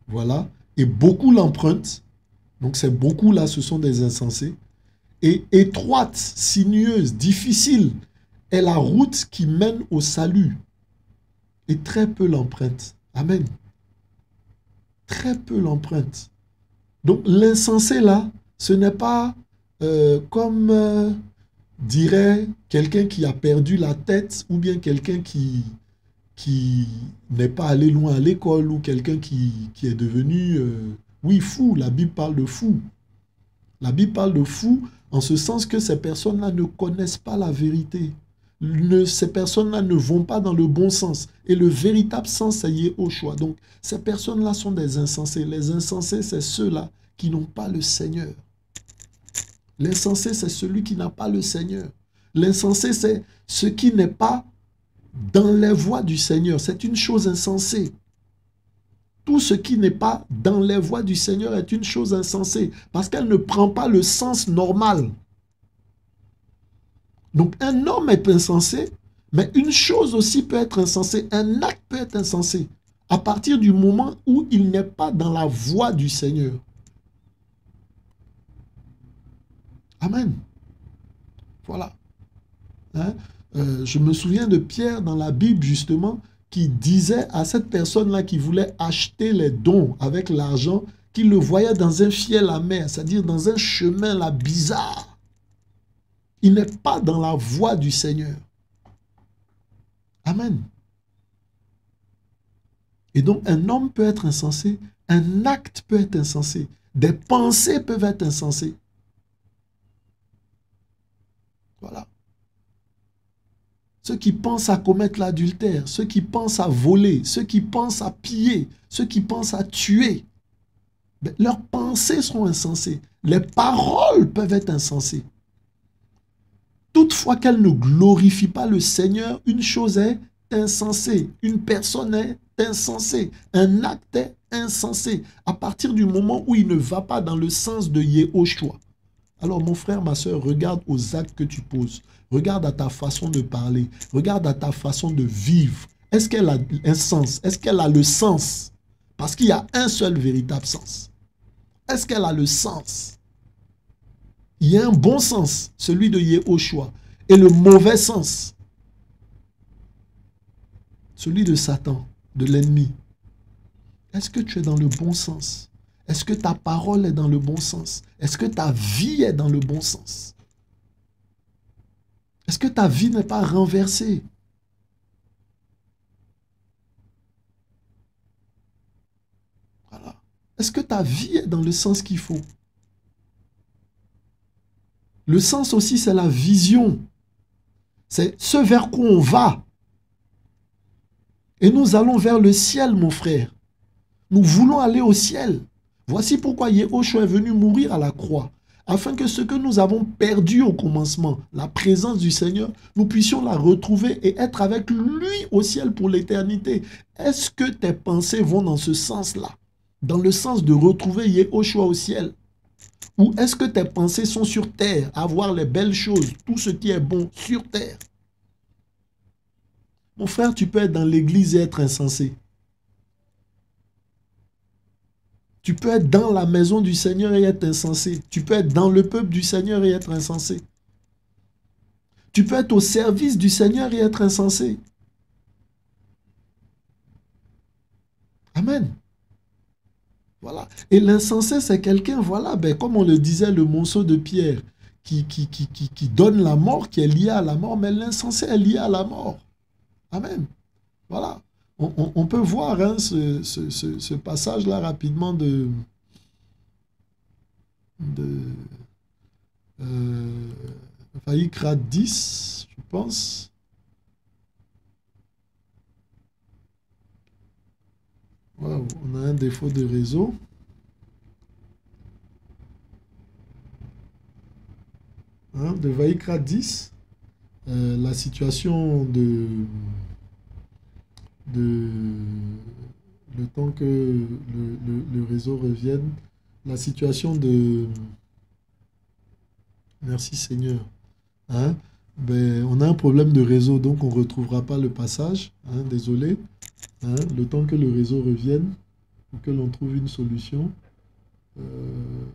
Voilà. Et beaucoup l'empruntent. Donc c'est beaucoup là, ce sont des insensés. Et étroite, sinueuse, difficile est la route qui mène au salut. Et très peu l'empruntent. Amen. Très peu l'empruntent. Donc l'insensé là, ce n'est pas comme dirait quelqu'un qui a perdu la tête ou bien quelqu'un qui n'est pas allé loin à l'école ou quelqu'un qui est devenu, oui, fou. La Bible parle de fou. La Bible parle de fou en ce sens que ces personnes-là ne connaissent pas la vérité. Ces personnes-là ne vont pas dans le bon sens. Et le véritable sens, c'est Yehoshua. Donc, ces personnes-là sont des insensés. Les insensés, c'est ceux-là qui n'ont pas le Seigneur. L'insensé, c'est celui qui n'a pas le Seigneur. L'insensé, c'est ce qui n'est pas dans les voies du Seigneur. C'est une chose insensée. Tout ce qui n'est pas dans les voies du Seigneur est une chose insensée parce qu'elle ne prend pas le sens normal. Donc un homme est insensé, mais une chose aussi peut être insensée, un acte peut être insensé à partir du moment où il n'est pas dans la voie du Seigneur. Amen. Voilà. Hein? Je me souviens de Pierre dans la Bible justement qui disait à cette personne-là qui voulait acheter les dons avec l'argent qu'il le voyait dans un fiel amer, c'est-à-dire dans un chemin là bizarre. Il n'est pas dans la voie du Seigneur. Amen. Et donc un homme peut être insensé, un acte peut être insensé, des pensées peuvent être insensées. Voilà. Ceux qui pensent à commettre l'adultère, ceux qui pensent à voler, ceux qui pensent à piller, ceux qui pensent à tuer, leurs pensées seront insensées. Les paroles peuvent être insensées. Toutefois qu'elles ne glorifient pas le Seigneur, une chose est insensée. Une personne est insensée. Un acte est insensé. À partir du moment où il ne va pas dans le sens de Yehoshua. Alors mon frère, ma soeur, regarde aux actes que tu poses. Regarde à ta façon de parler. Regarde à ta façon de vivre. Est-ce qu'elle a un sens? Est-ce qu'elle a le sens? Parce qu'il y a un seul véritable sens. Est-ce qu'elle a le sens? Il y a un bon sens, celui de Yehoshua. Et le mauvais sens, celui de Satan, de l'ennemi. Est-ce que tu es dans le bon sens? Est-ce que ta parole est dans le bon sens? Est-ce que ta vie est dans le bon sens? Est-ce que ta vie n'est pas renversée? Voilà. Est-ce que ta vie est dans le sens qu'il faut? Le sens aussi, c'est la vision. C'est ce vers quoi on va. Et nous allons vers le ciel, mon frère. Nous voulons aller au ciel. Voici pourquoi Yehoshua est venu mourir à la croix. Afin que ce que nous avons perdu au commencement, la présence du Seigneur, nous puissions la retrouver et être avec lui au ciel pour l'éternité. Est-ce que tes pensées vont dans ce sens-là? Dans le sens de retrouver Yehoshua au ciel? Ou est-ce que tes pensées sont sur terre, à voir les belles choses, tout ce qui est bon sur terre? Mon frère, tu peux être dans l'église et être insensé. Tu peux être dans la maison du Seigneur et être insensé. Tu peux être dans le peuple du Seigneur et être insensé. Tu peux être au service du Seigneur et être insensé. Amen. Voilà. Et l'insensé, c'est quelqu'un, voilà, comme on le disait, le monceau de pierre qui donne la mort, qui est lié à la mort, mais l'insensé est lié à la mort. Amen. Voilà. On peut voir hein, ce passage-là rapidement de Vaïkra 10, je pense. Wow, on a un défaut de réseau. hein, de Vaïkra 10, la situation de le temps que le réseau revienne, la situation de merci Seigneur. Hein, ben, on a un problème de réseau, donc on ne retrouvera pas le passage. Hein, désolé. Hein, le temps que le réseau revienne, ou que l'on trouve une solution. Euh,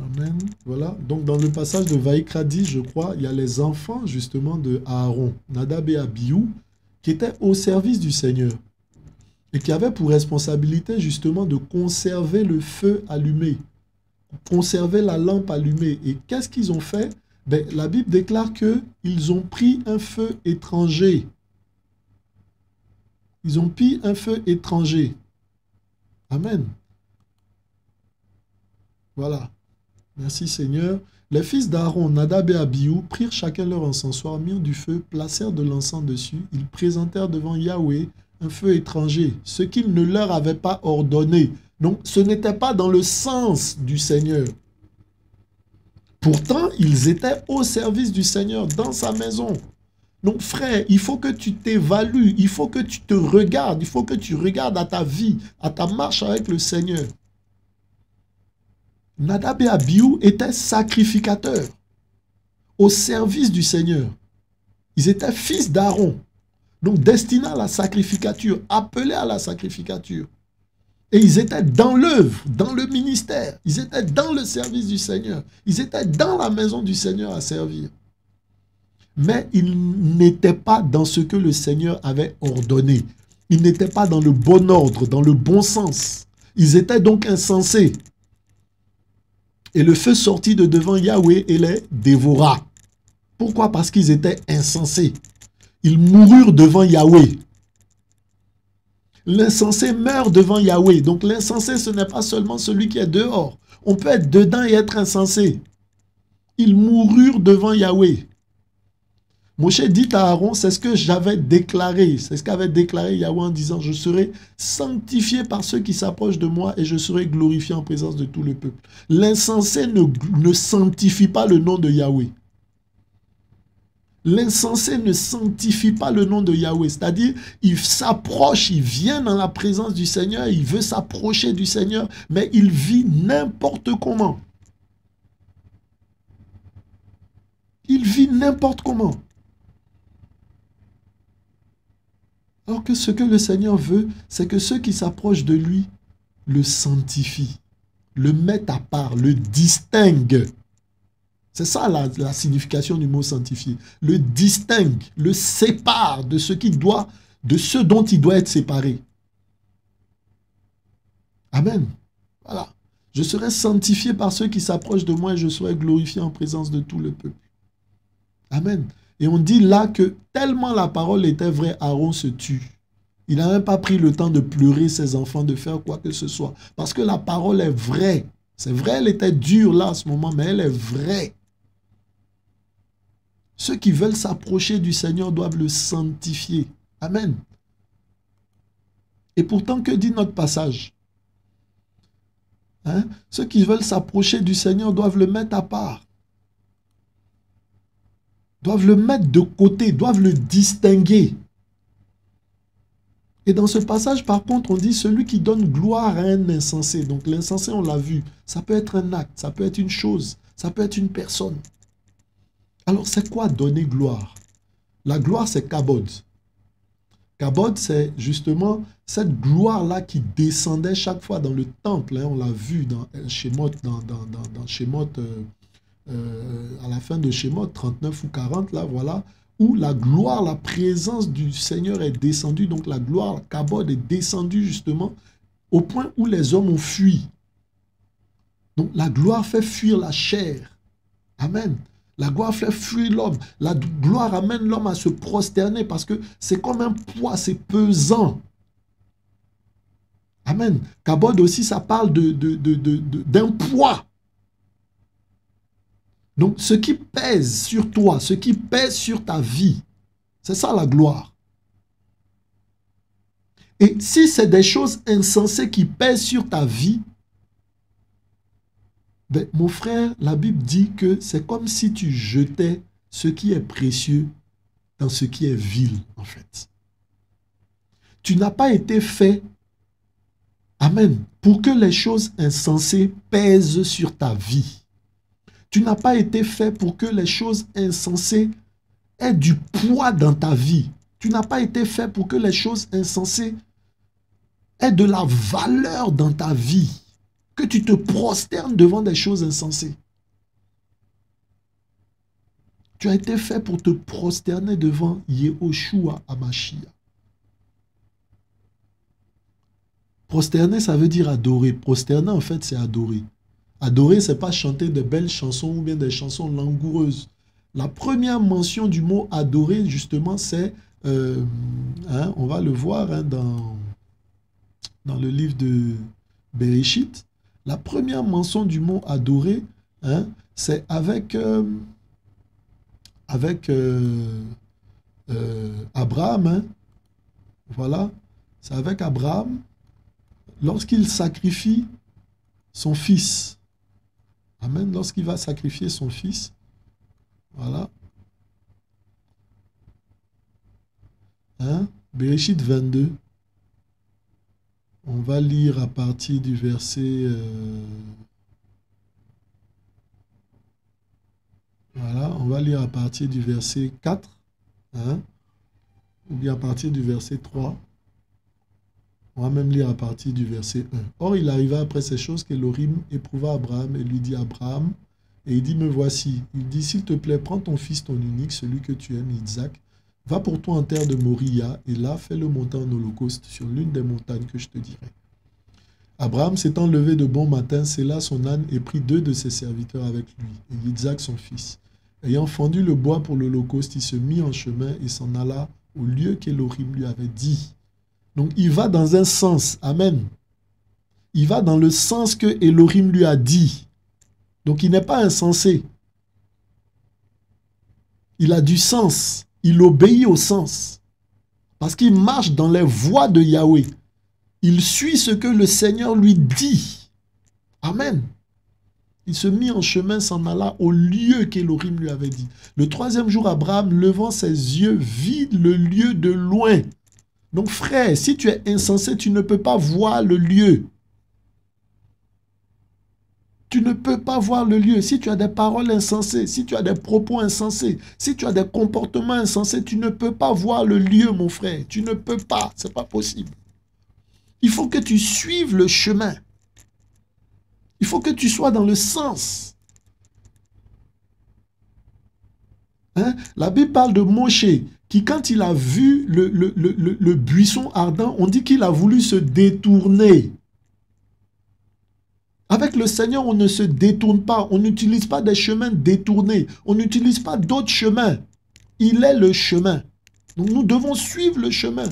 Amen. Voilà. Donc dans le passage de Vaïkra 10, je crois, il y a les enfants justement de Aaron, Nadab et Abihu, qui étaient au service du Seigneur et qui avaient pour responsabilité justement de conserver le feu allumé, conserver la lampe allumée. Et qu'est-ce qu'ils ont fait? Ben, la Bible déclare qu'ils ont pris un feu étranger. Ils ont pris un feu étranger. Amen. Voilà. Merci Seigneur. Les fils d'Aaron, Nadab et Abihu, prirent chacun leur encensoir, mirent du feu, placèrent de l'encens dessus. Ils présentèrent devant Yahweh un feu étranger, ce qu'il ne leur avait pas ordonné. Donc ce n'était pas dans le sens du Seigneur. Pourtant, ils étaient au service du Seigneur, dans sa maison. Donc frère, il faut que tu t'évalues, il faut que tu te regardes, il faut que tu regardes à ta vie, à ta marche avec le Seigneur. Nadab et Abihu étaient sacrificateurs au service du Seigneur. Ils étaient fils d'Aaron, donc destinés à la sacrificature, appelés à la sacrificature. Et ils étaient dans l'œuvre, dans le ministère, ils étaient dans le service du Seigneur, ils étaient dans la maison du Seigneur à servir. Mais ils n'étaient pas dans ce que le Seigneur avait ordonné. Ils n'étaient pas dans le bon ordre, dans le bon sens. Ils étaient donc insensés. Et le feu sortit de devant Yahweh et les dévora. Pourquoi? Parce qu'ils étaient insensés. Ils moururent devant Yahweh. L'insensé meurt devant Yahweh. Donc l'insensé, ce n'est pas seulement celui qui est dehors. On peut être dedans et être insensé. Ils moururent devant Yahweh. Moïse dit à Aaron, c'est ce que j'avais déclaré. C'est ce qu'avait déclaré Yahweh en disant, je serai sanctifié par ceux qui s'approchent de moi et je serai glorifié en présence de tout le peuple. L'insensé ne sanctifie pas le nom de Yahweh. L'insensé ne sanctifie pas le nom de Yahweh. C'est-à-dire, il s'approche, il vient dans la présence du Seigneur, il veut s'approcher du Seigneur, mais il vit n'importe comment. Il vit n'importe comment. Alors que ce que le Seigneur veut, c'est que ceux qui s'approchent de lui le sanctifient, le mettent à part, le distinguent. C'est ça la signification du mot sanctifier. Le distingue, le sépare de ce dont il doit être séparé. Amen. Voilà. Je serai sanctifié par ceux qui s'approchent de moi et je serai glorifié en présence de tout le peuple. Amen. Et on dit là que tellement la parole était vraie, Aaron se tue. Il n'a même pas pris le temps de pleurer ses enfants, de faire quoi que ce soit. Parce que la parole est vraie. C'est vrai, elle était dure là à ce moment, mais elle est vraie. Ceux qui veulent s'approcher du Seigneur doivent le sanctifier. Amen. Et pourtant, que dit notre passage? Hein? Ceux qui veulent s'approcher du Seigneur doivent le mettre à part. Doivent le mettre de côté, doivent le distinguer. Et dans ce passage, par contre, on dit celui qui donne gloire à un insensé. Donc l'insensé, on l'a vu, ça peut être un acte, ça peut être une chose, ça peut être une personne. Alors c'est quoi donner gloire? La gloire, c'est kabod. Kabod, c'est justement cette gloire-là qui descendait chaque fois dans le temple. Hein, on l'a vu dans Shemot, dans Shemot, à la fin de Shemot 39 ou 40, là, voilà, où la gloire, la présence du Seigneur est descendue. Donc la gloire, la kabod est descendue justement au point où les hommes ont fui. Donc la gloire fait fuir la chair. Amen. La gloire fait fuir l'homme. La gloire amène l'homme à se prosterner parce que c'est comme un poids, c'est pesant. Amen. Kabod aussi, ça parle d'un poids. Donc, ce qui pèse sur toi, ce qui pèse sur ta vie, c'est ça la gloire. Et si c'est des choses insensées qui pèsent sur ta vie, ben, mon frère, la Bible dit que c'est comme si tu jetais ce qui est précieux dans ce qui est vil, en fait. Tu n'as pas été fait, amen, pour que les choses insensées pèsent sur ta vie. Tu n'as pas été fait pour que les choses insensées aient du poids dans ta vie. Tu n'as pas été fait pour que les choses insensées aient de la valeur dans ta vie. Que tu te prosternes devant des choses insensées. Tu as été fait pour te prosterner devant Yehoshua Hamashiach. Prosterner, ça veut dire adorer. Prosterner, en fait, c'est adorer. Adorer, ce n'est pas chanter de belles chansons ou bien des chansons langoureuses. La première mention du mot adorer, justement, c'est, on va le voir dans le livre de Bereshit. La première mention du mot adorer, c'est avec Abraham. Voilà, c'est avec Abraham lorsqu'il sacrifie son fils. Amen. Lorsqu'il va sacrifier son fils. Voilà. Bereshit 22. On va lire à partir du verset... voilà, on va lire à partir du verset 4. Ou bien à partir du verset 3. On va même lire à partir du verset 1. Or, il arriva après ces choses qu'Élohim éprouva Abraham et lui dit Abraham. Et il dit, me voici. Il dit, s'il te plaît, prends ton fils, ton unique, celui que tu aimes, Isaac. Va pour toi en terre de Moria, et là, fais-le monter en holocauste sur l'une des montagnes que je te dirai. Abraham s'étant levé de bon matin, sella son âne et prit 2 de ses serviteurs avec lui, et Isaac son fils. Ayant fendu le bois pour l'holocauste, il se mit en chemin et s'en alla au lieu qu'Élohim lui avait dit. Donc, il va dans un sens. Amen. Il va dans le sens que Élohim lui a dit. Donc, il n'est pas insensé. Il a du sens. Il obéit au sens. Parce qu'il marche dans les voies de Yahweh. Il suit ce que le Seigneur lui dit. Amen. Il se mit en chemin, s'en alla au lieu qu'Élohim lui avait dit. Le 3e jour, Abraham, levant ses yeux, vit le lieu de loin. Donc, frère, si tu es insensé, tu ne peux pas voir le lieu. Tu ne peux pas voir le lieu. Si tu as des paroles insensées, si tu as des propos insensés, si tu as des comportements insensés, tu ne peux pas voir le lieu, mon frère. Tu ne peux pas. Ce n'est pas possible. Il faut que tu suives le chemin. Il faut que tu sois dans le sens. La Bible parle de Moshe, qui quand il a vu le buisson ardent, on dit qu'il a voulu se détourner. Avec le Seigneur, on ne se détourne pas. On n'utilise pas des chemins détournés. On n'utilise pas d'autres chemins. Il est le chemin. Donc nous devons suivre le chemin.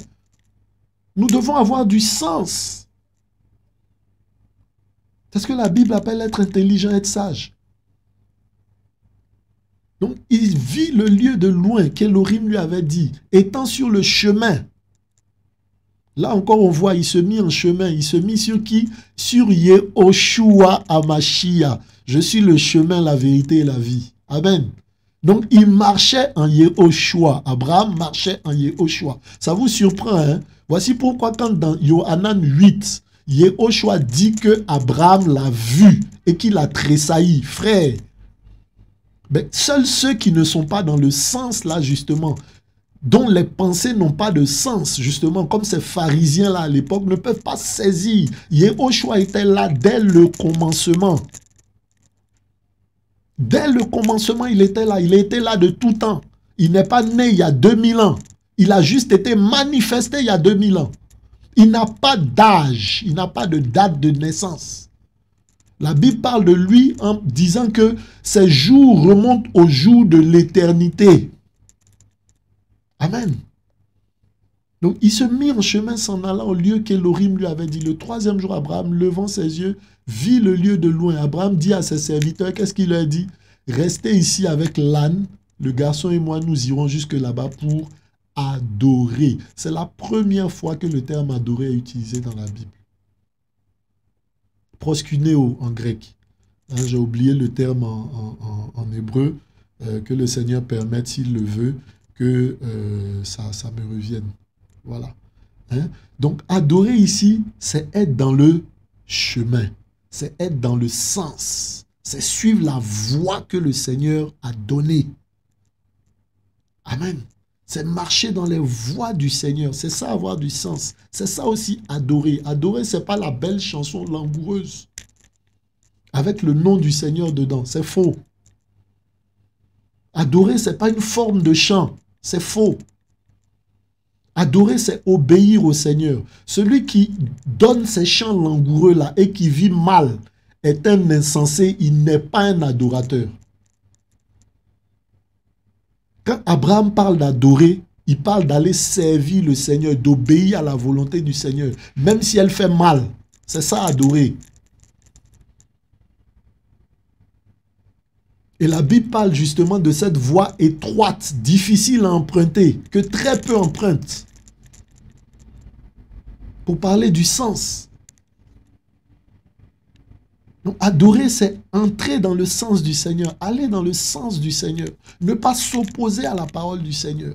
Nous devons avoir du sens. C'est ce que la Bible appelle être intelligent, être sage. Donc il vit le lieu de loin qu'Élohim lui avait dit, étant sur le chemin. Là encore, on voit, il se mit en chemin. Il se mit sur qui? Sur Yehoshua Hamashiach. Je suis le chemin, la vérité et la vie. Amen. Donc, il marchait en Yehoshua. Abraham marchait en Yehoshua. Ça vous surprend, hein? Voici pourquoi quand dans Yohanan 8, Yehoshua dit que Abraham l'a vu et qu'il a tressailli. Frère, ben, seuls ceux qui ne sont pas dans le sens là, justement, dont les pensées n'ont pas de sens, justement, comme ces pharisiens-là à l'époque, ne peuvent pas saisir. Yehoshua était là dès le commencement. Dès le commencement, il était là. Il était là de tout temps. Il n'est pas né il y a 2000 ans. Il a juste été manifesté il y a 2000 ans. Il n'a pas d'âge. Il n'a pas de date de naissance. La Bible parle de lui en disant que ses jours remontent aux jours de l'éternité. Amen. Donc, il se mit en chemin s'en allant au lieu qu'Élohim lui avait dit. Le 3e jour, Abraham, levant ses yeux, vit le lieu de loin. Abraham dit à ses serviteurs, qu'est-ce qu'il leur dit? Restez ici avec l'âne. Le garçon et moi, nous irons jusque là-bas pour adorer. C'est la première fois que le terme adorer est utilisé dans la Bible. Proskuneo en grec. Hein, j'ai oublié le terme en hébreu. Que le Seigneur permette, s'il le veut, que ça me revienne. Voilà. Hein? Donc, adorer ici, c'est être dans le chemin. C'est être dans le sens. C'est suivre la voie que le Seigneur a donnée. Amen. C'est marcher dans les voies du Seigneur. C'est ça, avoir du sens. C'est ça aussi, adorer. Adorer, ce n'est pas la belle chanson langoureuse avec le nom du Seigneur dedans. C'est faux. Adorer, ce n'est pas une forme de chant. C'est faux. Adorer, c'est obéir au Seigneur. Celui qui donne ces chants langoureux-là et qui vit mal est un insensé. Il n'est pas un adorateur. Quand Abraham parle d'adorer, il parle d'aller servir le Seigneur, d'obéir à la volonté du Seigneur, même si elle fait mal. C'est ça, adorer. Et la Bible parle justement de cette voie étroite, difficile à emprunter, que très peu empruntent. Pour parler du sens. Donc, adorer, c'est entrer dans le sens du Seigneur, aller dans le sens du Seigneur, ne pas s'opposer à la parole du Seigneur.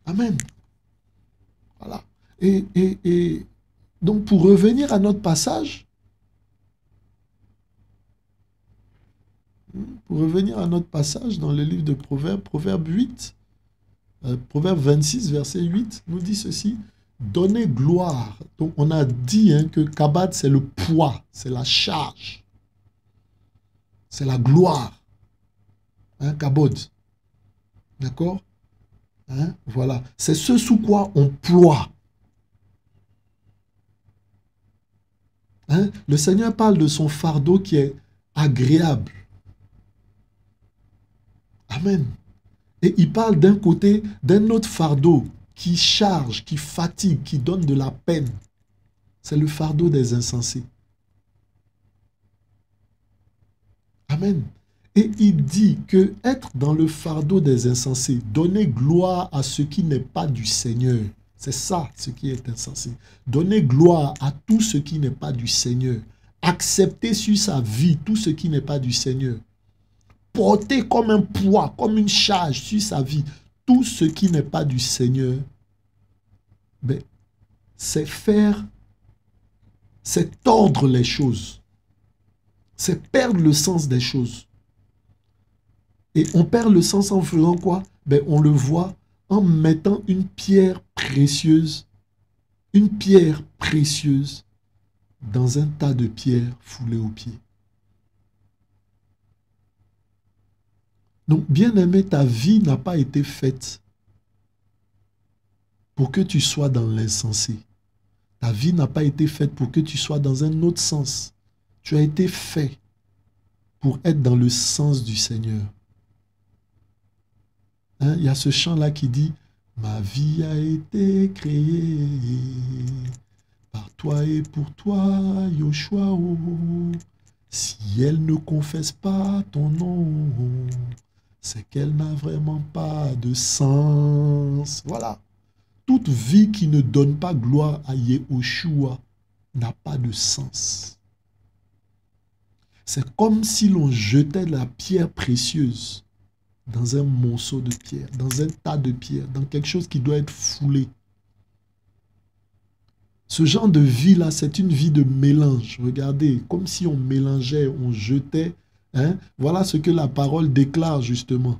Amen. Voilà. Et donc, pour revenir à notre passage, dans le livre de Proverbes, Proverbe 8, Proverbe 26, verset 8, nous dit ceci. Donner gloire. Donc, on a dit que Kabad, c'est le poids, c'est la charge. C'est la gloire. Kabod. D'accord? Voilà. C'est ce sous quoi on ploie. Le Seigneur parle de son fardeau qui est agréable. Amen. Et il parle d'un côté, d'un autre fardeau qui charge, qui fatigue, qui donne de la peine. C'est le fardeau des insensés. Amen. Et il dit que être dans le fardeau des insensés, donner gloire à ce qui n'est pas du Seigneur, c'est ça ce qui est insensé. Donner gloire à tout ce qui n'est pas du Seigneur. Accepter sur sa vie tout ce qui n'est pas du Seigneur. Porter comme un poids, comme une charge sur sa vie tout ce qui n'est pas du Seigneur, ben, c'est tordre les choses. C'est perdre le sens des choses. Et on perd le sens en faisant quoi? Ben, on le voit en mettant une pierre précieuse dans un tas de pierres foulées aux pieds. Donc, bien-aimé, ta vie n'a pas été faite pour que tu sois dans l'insensé. Ta vie n'a pas été faite pour que tu sois dans un autre sens. Tu as été fait pour être dans le sens du Seigneur. Il y a ce chant-là qui dit « Ma vie a été créée par toi et pour toi, Yoshua. Oh. Si elle ne confesse pas ton nom, c'est qu'elle n'a vraiment pas de sens. » Voilà. Toute vie qui ne donne pas gloire à Yehoshua n'a pas de sens. C'est comme si l'on jetait la pierre précieuse dans un monceau de pierre, dans un tas de pierres, dans quelque chose qui doit être foulé. Ce genre de vie-là, c'est une vie de mélange. Regardez, comme si on mélangeait, on jetait. Voilà ce que la parole déclare justement.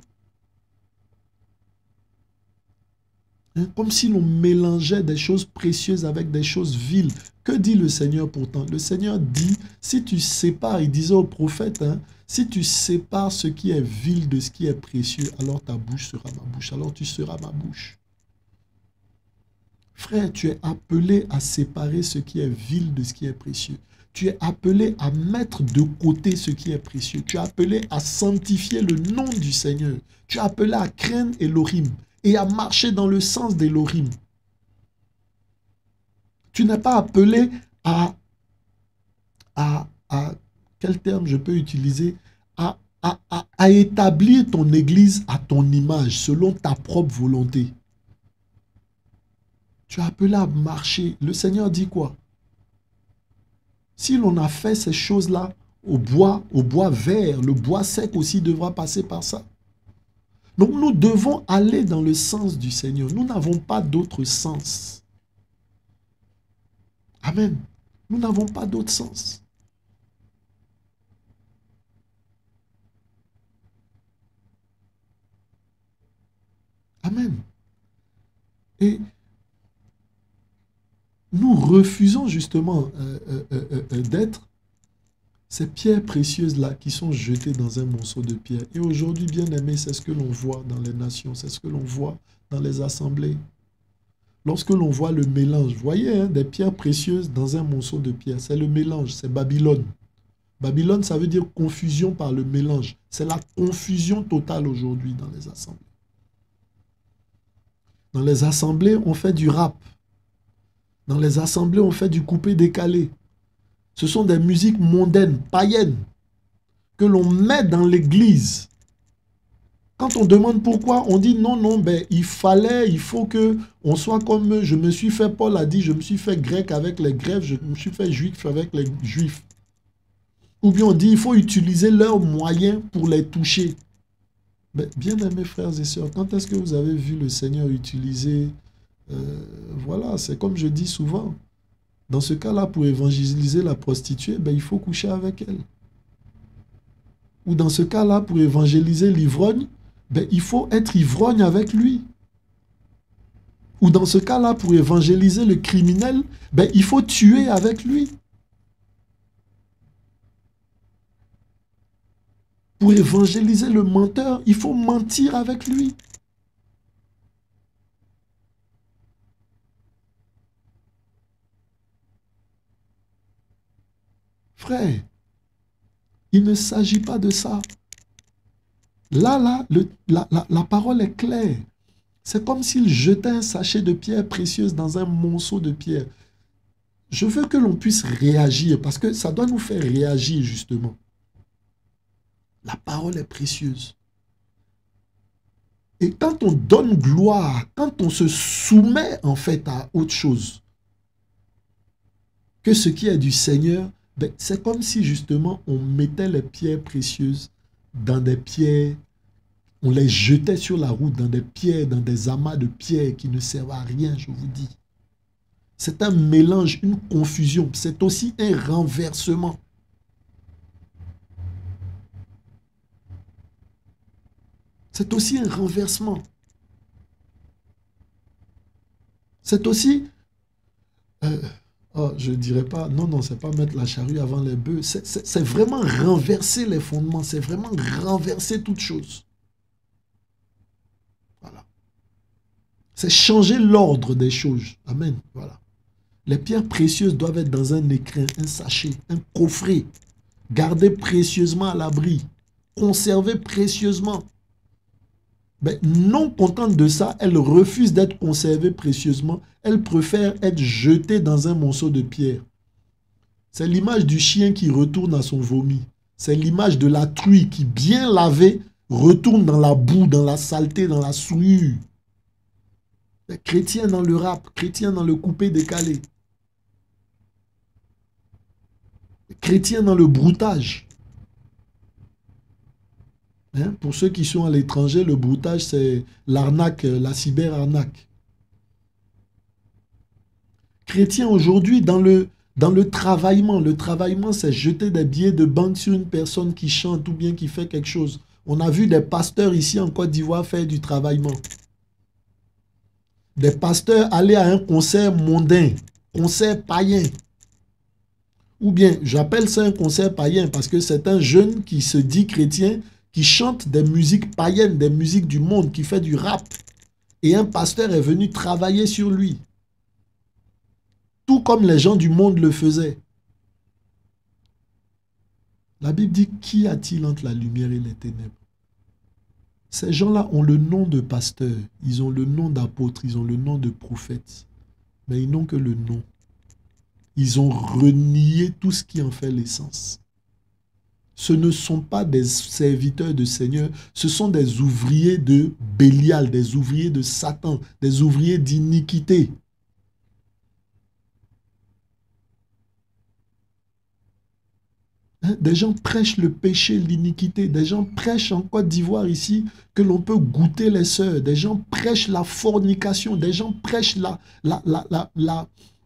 Comme si l'on mélangeait des choses précieuses avec des choses viles. Que dit le Seigneur pourtant? Le Seigneur dit, si tu sépares, il disait au prophète, si tu sépares ce qui est vil de ce qui est précieux, alors ta bouche sera ma bouche, alors tu seras ma bouche. Frère, tu es appelé à séparer ce qui est vil de ce qui est précieux. Tu es appelé à mettre de côté ce qui est précieux. Tu es appelé à sanctifier le nom du Seigneur. Tu es appelé à craindre Elohim et à marcher dans le sens d'Elohim. Tu n'es pas appelé à quel terme je peux utiliser, à à établir ton église à ton image, selon ta propre volonté. Tu es appelé à marcher. Le Seigneur dit quoi? Si l'on a fait ces choses-là au bois vert, le bois sec aussi devra passer par ça. Donc nous devons aller dans le sens du Seigneur. Nous n'avons pas d'autre sens. Amen. Nous n'avons pas d'autre sens. Amen. Et nous refusons justement d'être ces pierres précieuses-là qui sont jetées dans un monceau de pierre. Et aujourd'hui, bien aimé, c'est ce que l'on voit dans les nations, c'est ce que l'on voit dans les assemblées. Lorsque l'on voit le mélange, vous voyez, hein, des pierres précieuses dans un monceau de pierre, c'est le mélange, c'est Babylone. Babylone, ça veut dire confusion par le mélange. C'est la confusion totale aujourd'hui dans les assemblées. Dans les assemblées, on fait du rap. Dans les assemblées, on fait du coupé-décalé. Ce sont des musiques mondaines, païennes, que l'on met dans l'église. Quand on demande pourquoi, on dit non, non, ben, il faut que on soit comme je me suis fait, Paul a dit, je me suis fait grec avec les grecs, je me suis fait juif avec les juifs. Ou bien on dit, il faut utiliser leurs moyens pour les toucher. Ben, bien aimés frères et sœurs, quand est-ce que vous avez vu le Seigneur utiliser, voilà, c'est comme je dis souvent, dans ce cas-là, pour évangéliser la prostituée, ben, il faut coucher avec elle. Ou dans ce cas-là, pour évangéliser l'ivrogne, ben, il faut être ivrogne avec lui. Ou dans ce cas-là, pour évangéliser le criminel, ben, il faut tuer avec lui. Pour évangéliser le menteur, il faut mentir avec lui. Frère, il ne s'agit pas de ça. Là, la parole est claire. C'est comme s'il jetait un sachet de pierres précieuses dans un monceau de pierres. Je veux que l'on puisse réagir, parce que ça doit nous faire réagir, justement. La parole est précieuse. Et quand on donne gloire, quand on se soumet, en fait, à autre chose que ce qui est du Seigneur, ben, c'est comme si, justement, on mettait les pierres précieuses dans des pierres. On les jetait sur la route dans des pierres, dans des amas de pierres qui ne servent à rien, je vous dis. C'est un mélange, une confusion. C'est aussi un renversement. C'est aussi un renversement. C'est aussi... je ne dirais pas... Non, non, c'est pas mettre la charrue avant les bœufs. C'est vraiment renverser les fondements. C'est vraiment renverser toute chose. Voilà. C'est changer l'ordre des choses. Amen. Voilà. Les pierres précieuses doivent être dans un écrin, un sachet, un coffret, gardées précieusement à l'abri, conservées précieusement. Mais non contente de ça, elle refuse d'être conservée précieusement. Elle préfère être jetée dans un monceau de pierre. C'est l'image du chien qui retourne à son vomi. C'est l'image de la truie qui, bien lavée, retourne dans la boue, dans la saleté, dans la souillure. Chrétien dans le rap, chrétien dans le coupé-décalé. Chrétien dans le broutage. Hein? Pour ceux qui sont à l'étranger, le broutage, c'est l'arnaque, la cyber-arnaque. Chrétien aujourd'hui dans le travaillement. Le travaillement, c'est jeter des billets de banque sur une personne qui chante ou bien qui fait quelque chose. On a vu des pasteurs ici en Côte d'Ivoire faire du travaillement. Des pasteurs aller à un concert mondain, concert païen. Ou bien, j'appelle ça un concert païen parce que c'est un jeune qui se dit chrétien, qui chante des musiques païennes, des musiques du monde, qui fait du rap. Et un pasteur est venu travailler sur lui. Tout comme les gens du monde le faisaient. La Bible dit, qu'y a-t-il entre la lumière et les ténèbres? Ces gens-là ont le nom de pasteur, ils ont le nom d'apôtre, ils ont le nom de prophète. Mais ils n'ont que le nom. Ils ont renié tout ce qui en fait l'essence. Ce ne sont pas des serviteurs de Seigneur, ce sont des ouvriers de Bélial, des ouvriers de Satan, des ouvriers d'iniquité. Hein? Des gens prêchent le péché, l'iniquité. Des gens prêchent en Côte d'Ivoire ici que l'on peut goûter les sœurs. Des gens prêchent la fornication. Des gens prêchent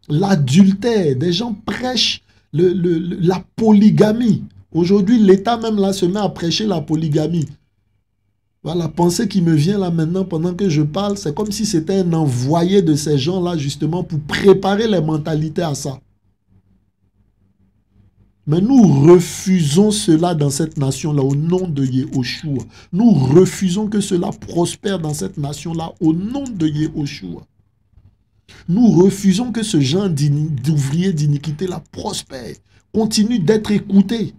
l'adultère. Des gens prêchent la polygamie. Aujourd'hui, l'État même là se met à prêcher la polygamie. Voilà, la pensée qui me vient là maintenant pendant que je parle, c'est comme si c'était un envoyé de ces gens-là justement pour préparer les mentalités à ça. Mais nous refusons cela dans cette nation-là au nom de Yehoshua. Nous refusons que cela prospère dans cette nation-là au nom de Yehoshua. Nous refusons que ce genre d'ouvriers d'iniquité-là prospère, continue d'être écouté.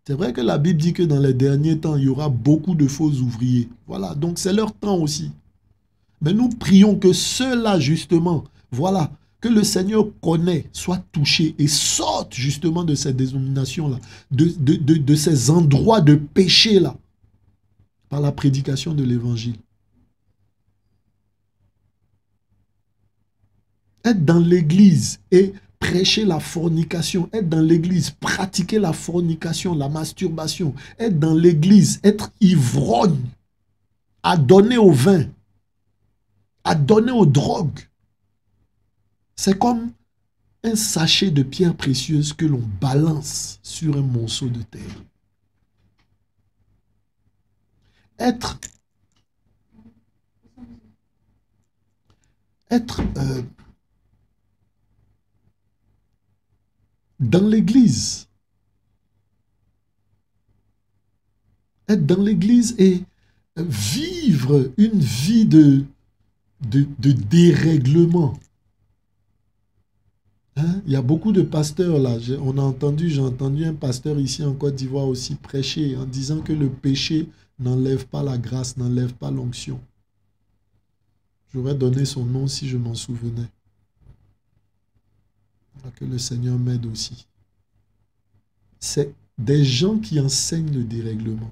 C'est vrai que la Bible dit que dans les derniers temps, il y aura beaucoup de faux ouvriers. Voilà, donc c'est leur temps aussi. Mais nous prions que ceux-là, justement, voilà, que le Seigneur connaît, soit touché et sorte justement de ces dénominations-là, de ces endroits de péché-là, par la prédication de l'Évangile. Être dans l'église et prêcher la fornication, être dans l'église, pratiquer la fornication, la masturbation, être dans l'église, être ivrogne, à donner au vin, à donner aux drogues. C'est comme un sachet de pierres précieuses que l'on balance sur un monceau de terre. Être dans l'église. Être dans l'église et vivre une vie de dérèglement. Hein? Il y a beaucoup de pasteurs là. J'ai entendu un pasteur ici en Côte d'Ivoire aussi prêcher en disant que le péché n'enlève pas la grâce, n'enlève pas l'onction. J'aurais donné son nom si je m'en souvenais. Que le Seigneur m'aide aussi. C'est des gens qui enseignent le dérèglement.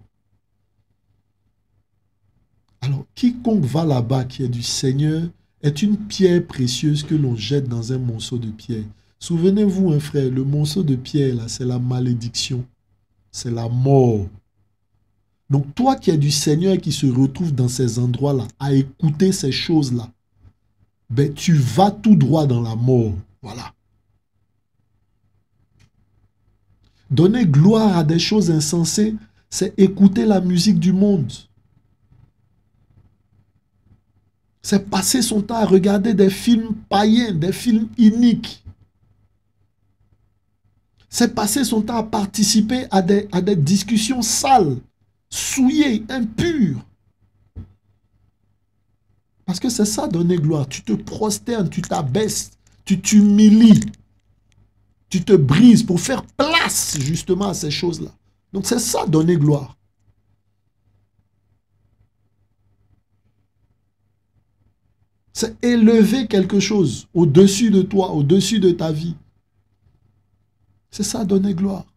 Alors, quiconque va là-bas qui est du Seigneur est une pierre précieuse que l'on jette dans un monceau de pierre. Souvenez-vous, un frère, le monceau de pierre, là, c'est la malédiction. C'est la mort. Donc, toi qui es du Seigneur et qui se retrouve dans ces endroits-là, à écouter ces choses-là, ben, tu vas tout droit dans la mort. Voilà. Donner gloire à des choses insensées, c'est écouter la musique du monde. C'est passer son temps à regarder des films païens, des films iniques. C'est passer son temps à participer à des discussions sales, souillées, impures. Parce que c'est ça, donner gloire. Tu te prosternes, tu t'abaisses, tu t'humilies. Tu te brises pour faire place justement à ces choses-là. Donc c'est ça, donner gloire. C'est élever quelque chose au-dessus de toi, au-dessus de ta vie. C'est ça, donner gloire.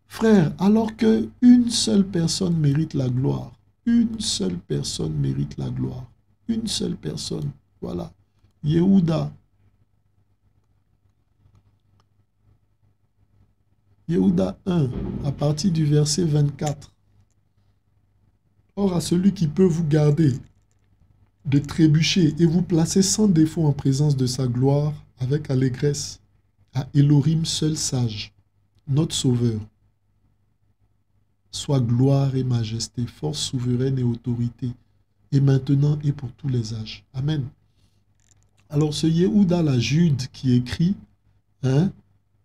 Frère, alors qu'une seule personne mérite la gloire, une seule personne mérite la gloire, une seule personne, voilà, Yehuda. Yehuda 1, à partir du verset 24. Or, à celui qui peut vous garder de trébucher et vous placer sans défaut en présence de sa gloire avec allégresse, à Elohim seul sage, notre Sauveur, soit gloire et majesté, force souveraine et autorité, et maintenant et pour tous les âges. Amen. Alors ce Yehuda, la Jude qui écrit, hein,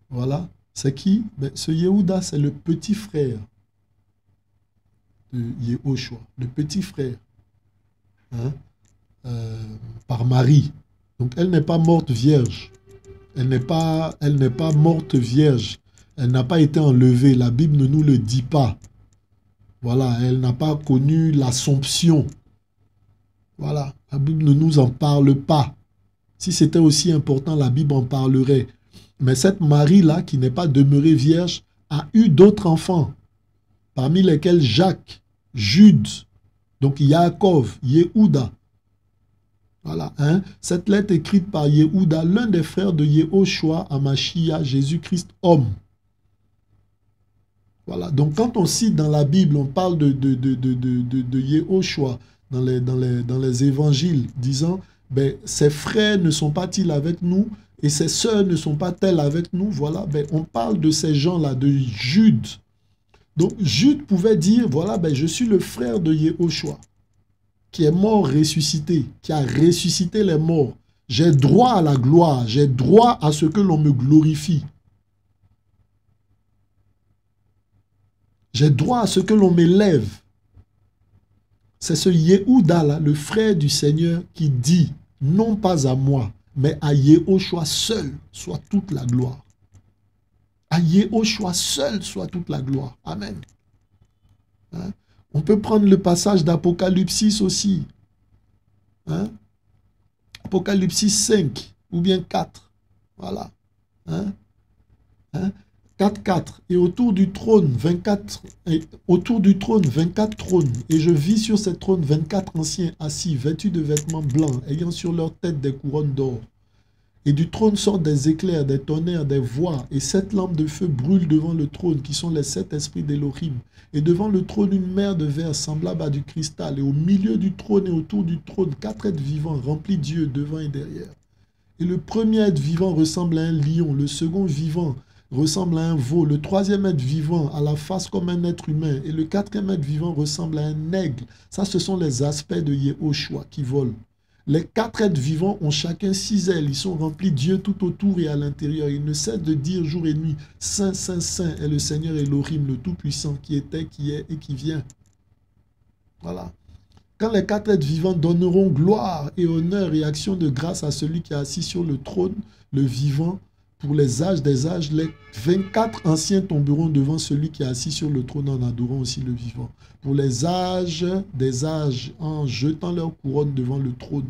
voilà, c'est qui? Ben, ce Yehuda, c'est le petit frère de Yehoshua, le petit frère, hein, par Marie. Donc elle n'est pas morte vierge. Elle n'est pas morte vierge. Elle n'a pas été enlevée. La Bible ne nous le dit pas. Voilà, elle n'a pas connu l'Assomption. Voilà, la Bible ne nous en parle pas. Si c'était aussi important, la Bible en parlerait. Mais cette Marie-là, qui n'est pas demeurée vierge, a eu d'autres enfants, parmi lesquels Jacques, Jude, donc Yaakov, Yehuda. Voilà, hein? Cette lettre écrite par Yehuda, l'un des frères de Yehoshua, Amashia, Jésus-Christ, homme. Voilà, donc quand on cite dans la Bible, on parle de Yehoshua dans les évangiles, disant, ben, ses frères ne sont pas-ils avec nous et ses sœurs ne sont pas-elles avec nous, voilà, ben, on parle de ces gens-là, de Jude. Donc Jude pouvait dire, voilà, ben, je suis le frère de Yehoshua, qui est mort ressuscité, qui a ressuscité les morts. J'ai droit à la gloire, j'ai droit à ce que l'on me glorifie. J'ai droit à ce que l'on m'élève. C'est ce Yehuda-là, le frère du Seigneur, qui dit, non pas à moi, mais à Yehoshua seul soit toute la gloire. À Yehoshua seul soit toute la gloire. Amen. Hein? On peut prendre le passage d'Apocalypse 6 aussi. Hein? Apocalypse 5 ou bien 4. Voilà. Hein? Hein? 4. Et autour du trône, 24 trônes. Et je vis sur ces trônes 24 anciens assis, vêtus de vêtements blancs, ayant sur leur tête des couronnes d'or. Et du trône sortent des éclairs, des tonnerres, des voix, et 7 lampes de feu brûlent devant le trône, qui sont les 7 esprits d'Élohim. Et devant le trône, une mer de verre semblable à du cristal. Et au milieu du trône et autour du trône, 4 êtres vivants remplis d'yeux devant et derrière. Et le premier être vivant ressemble à un lion, le second vivant ressemble à un veau, le troisième être vivant a la face comme un être humain, et le quatrième être vivant ressemble à un aigle. Ça, ce sont les aspects de Yehoshua qui volent. Les 4 êtres vivants ont chacun 6 ailes. Ils sont remplis d'yeux tout autour et à l'intérieur. Ils ne cessent de dire jour et nuit, Saint, Saint, Saint est le Seigneur Elohim, le Tout-Puissant, qui était, qui est et qui vient. Voilà. Quand les 4 êtres vivants donneront gloire et honneur et action de grâce à celui qui est assis sur le trône, le vivant, pour les âges des âges, les 24 anciens tomberont devant celui qui est assis sur le trône en adorant aussi le vivant. Pour les âges des âges, en jetant leur couronne devant le trône.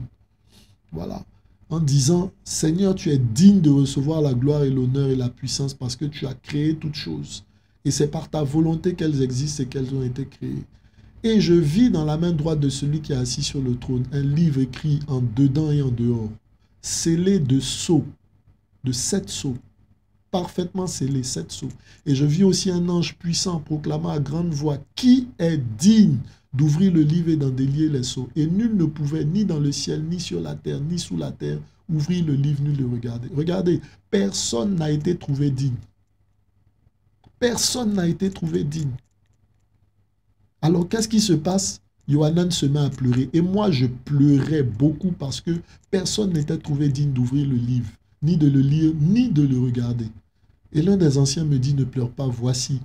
Voilà. En disant, Seigneur, tu es digne de recevoir la gloire et l'honneur et la puissance parce que tu as créé toutes choses. Et c'est par ta volonté qu'elles existent et qu'elles ont été créées. Et je vis dans la main droite de celui qui est assis sur le trône un livre écrit en dedans et en dehors, scellé de sceaux, de 7 sceaux, parfaitement scellé, 7 sceaux. Et je vis aussi un ange puissant proclamant à grande voix, qui est digne d'ouvrir le livre et d'en délier les sceaux. Et nul ne pouvait, ni dans le ciel, ni sur la terre, ni sous la terre, ouvrir le livre, ni le regarder. Regardez, personne n'a été trouvé digne. Personne n'a été trouvé digne. Alors, qu'est-ce qui se passe? Yohanan se met à pleurer. Et moi, je pleurais beaucoup parce que personne n'était trouvé digne d'ouvrir le livre, ni de le lire, ni de le regarder. Et l'un des anciens me dit, ne pleure pas, voici.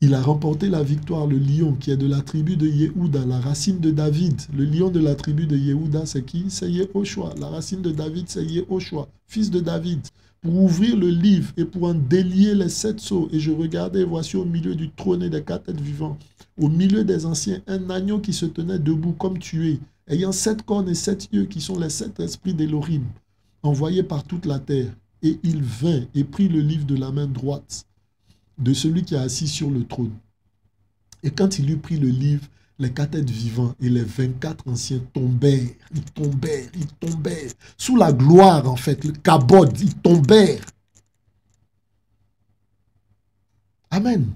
Il a remporté la victoire, le lion qui est de la tribu de Yehuda, la racine de David. Le lion de la tribu de Yehuda, c'est qui? C'est Yehoshua. La racine de David, c'est Yehoshua, fils de David. Pour ouvrir le livre et pour en délier les 7 sceaux. Et je regardais, voici au milieu du trône et des 4 êtres vivants, au milieu des anciens, un agneau qui se tenait debout comme tué, ayant 7 cornes et 7 yeux, qui sont les 7 esprits d'Élohim, envoyés par toute la terre. Et il vint et prit le livre de la main droite de celui qui est assis sur le trône. Et quand il eut pris le livre, les 4 êtres vivants et les 24 anciens tombèrent, ils tombèrent, sous la gloire en fait, le kabod, ils tombèrent. Amen.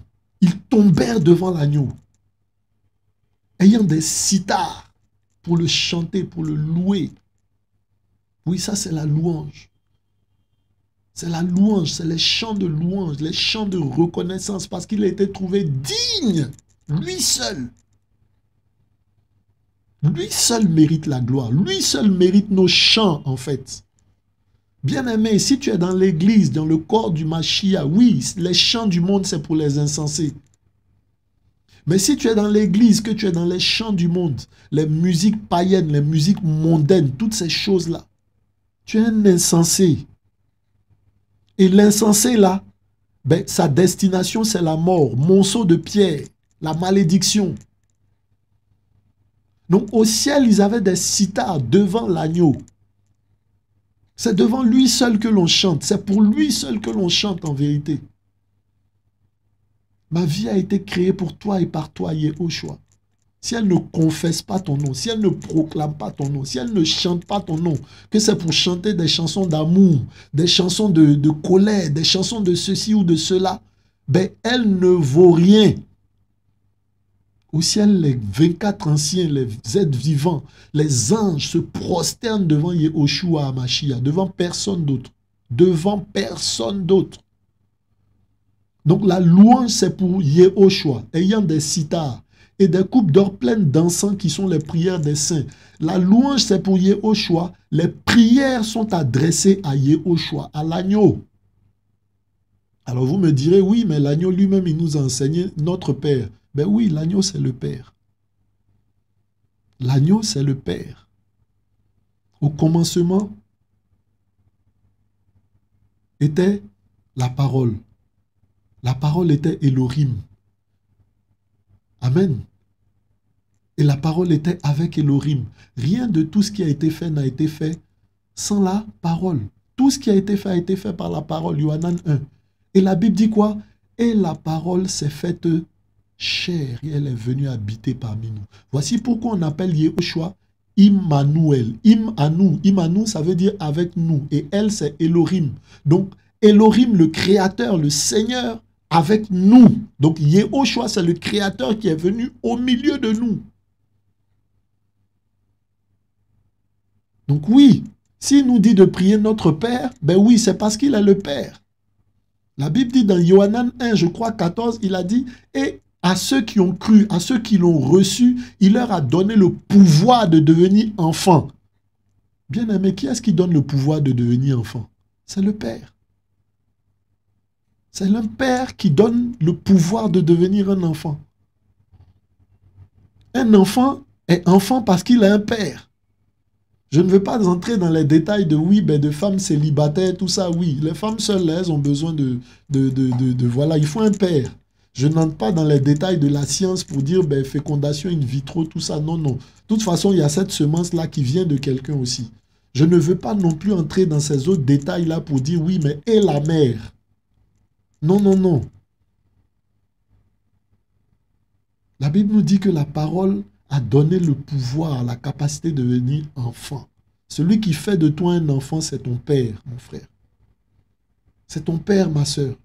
Ils tombèrent devant l'agneau, ayant des sitars pour le chanter, pour le louer. Oui, ça c'est la louange. C'est la louange, c'est les chants de louange, les chants de reconnaissance, parce qu'il a été trouvé digne, lui seul. Lui seul mérite la gloire, lui seul mérite nos chants en fait. Bien-aimé, si tu es dans l'église, dans le corps du Mashiach, oui, les chants du monde c'est pour les insensés. Mais si tu es dans l'église, que tu es dans les chants du monde, les musiques païennes, les musiques mondaines, toutes ces choses-là, tu es un insensé. Et l'insensé là, ben, sa destination c'est la mort, monceau de pierre, la malédiction. Donc au ciel, ils avaient des sitars devant l'agneau. C'est devant lui seul que l'on chante, c'est pour lui seul que l'on chante en vérité. Ma vie a été créée pour toi et par toi, Yehoshua. Si elle ne confesse pas ton nom, si elle ne proclame pas ton nom, si elle ne chante pas ton nom, que c'est pour chanter des chansons d'amour, des chansons de colère, des chansons de ceci ou de cela, ben elle ne vaut rien. Au ciel, les 24 anciens, les êtres vivants, les anges se prosternent devant Yehoshua Hamashiach, devant personne d'autre. Devant personne d'autre. Donc la louange, c'est pour Yehoshua, ayant des sitars et des coupes d'or pleines d'encens qui sont les prières des saints. La louange, c'est pour Yehoshua. Les prières sont adressées à Yehoshua, à l'agneau. Alors vous me direz, oui, mais l'agneau lui-même, il nous a enseigné notre Père. Ben oui, l'agneau, c'est le Père. L'agneau, c'est le Père. Au commencement était la parole. La parole était Elohim. Amen. Et la parole était avec Elohim. Rien de tout ce qui a été fait n'a été fait sans la parole. Tout ce qui a été fait par la parole. Yohanan 1. Et la Bible dit quoi? Et la parole s'est faite chair et elle est venue habiter parmi nous. Voici pourquoi on appelle Yehoshua Immanuel. Imanu, ça veut dire avec nous. Et elle, c'est Elohim. Donc, Elohim, le créateur, le Seigneur, avec nous. Donc, Yehoshua, c'est le créateur qui est venu au milieu de nous. Donc oui, s'il nous dit de prier notre Père, ben oui, c'est parce qu'il est le Père. La Bible dit dans Yohanan 1, je crois 14, il a dit, et à ceux qui ont cru, à ceux qui l'ont reçu, il leur a donné le pouvoir de devenir enfants. Bien aimé, qui est-ce qui donne le pouvoir de devenir enfant? C'est le Père. C'est le Père qui donne le pouvoir de devenir un enfant. Un enfant est enfant parce qu'il a un père. Je ne veux pas entrer dans les détails de oui, ben de femmes célibataires, tout ça, oui. Les femmes seules, elles ont besoin de voilà, il faut un père. Je n'entre pas dans les détails de la science pour dire ben, fécondation in vitro, tout ça. Non, non. De toute façon, il y a cette semence-là qui vient de quelqu'un aussi. Je ne veux pas non plus entrer dans ces autres détails-là pour dire oui, mais et la mère? Non, non, non. La Bible nous dit que la parole a donné le pouvoir, la capacité de devenir enfant. Celui qui fait de toi un enfant, c'est ton père, mon frère. C'est ton père, ma soeur.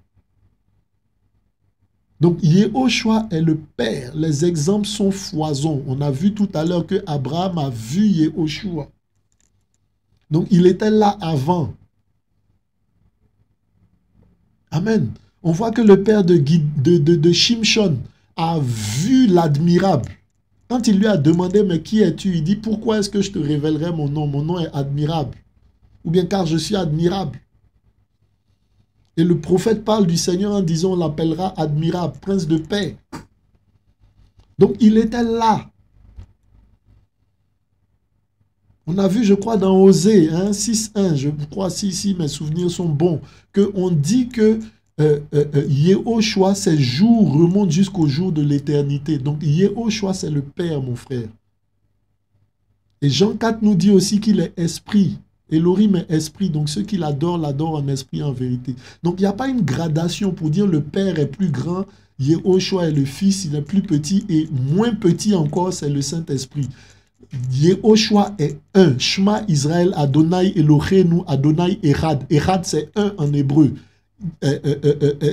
Donc, Yehoshua est le père. Les exemples sont foison. On a vu tout à l'heure que Abraham a vu Yehoshua. Donc, il était là avant. Amen. On voit que le père de Shimshon a vu l'admirable. Quand il lui a demandé, mais qui es-tu? Il dit, pourquoi est-ce que je te révélerai mon nom? Mon nom est admirable. Ou bien car je suis admirable. Et le prophète parle du Seigneur en disant, on l'appellera admirable, prince de paix. Donc il était là. On a vu, je crois, dans Osée, 6.1, je crois, si mes souvenirs sont bons, qu'on dit que Yehoshua, ses jours remontent jusqu'au jour de l'éternité. Donc Yehoshua, c'est le Père, mon frère. Et Jean 4 nous dit aussi qu'il est esprit. Elohim est esprit, donc ceux qui l'adorent, l'adorent en esprit et en vérité. Donc il n'y a pas une gradation pour dire le Père est plus grand, Yehoshua est le Fils, il est plus petit, et moins petit encore, c'est le Saint-Esprit. Yehoshua est un. Shema Israël, Adonai Eloheinu, Adonai Echad. Echad, c'est un en hébreu.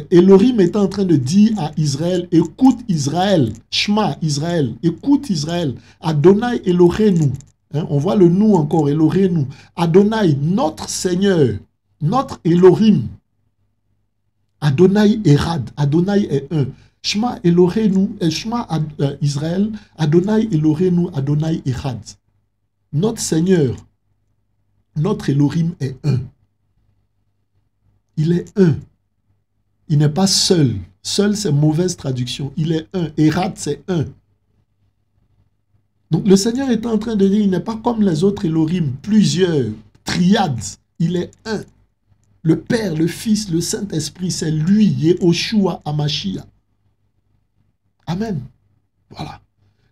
Elohim est en train de dire à Israël, écoute Israël, Shema Israël, écoute Israël, Adonai Eloheinu. On voit le nous encore, Eloheinu. Adonai, notre Seigneur, notre Elohim. Adonai Echad, Adonai est un. Shema Eloheinu, Shema Israël, Adonai Eloheinu, Adonai Echad. Notre Seigneur, notre Elohim est un. Il est un. Il n'est pas seul. Seul, c'est mauvaise traduction. Il est un. Echad, c'est un. Donc le Seigneur est en train de dire, il n'est pas comme les autres Elohim, plusieurs, triades. Il est un. Le Père, le Fils, le Saint-Esprit, c'est lui, Yehoshua Hamashiach. Amen. Voilà.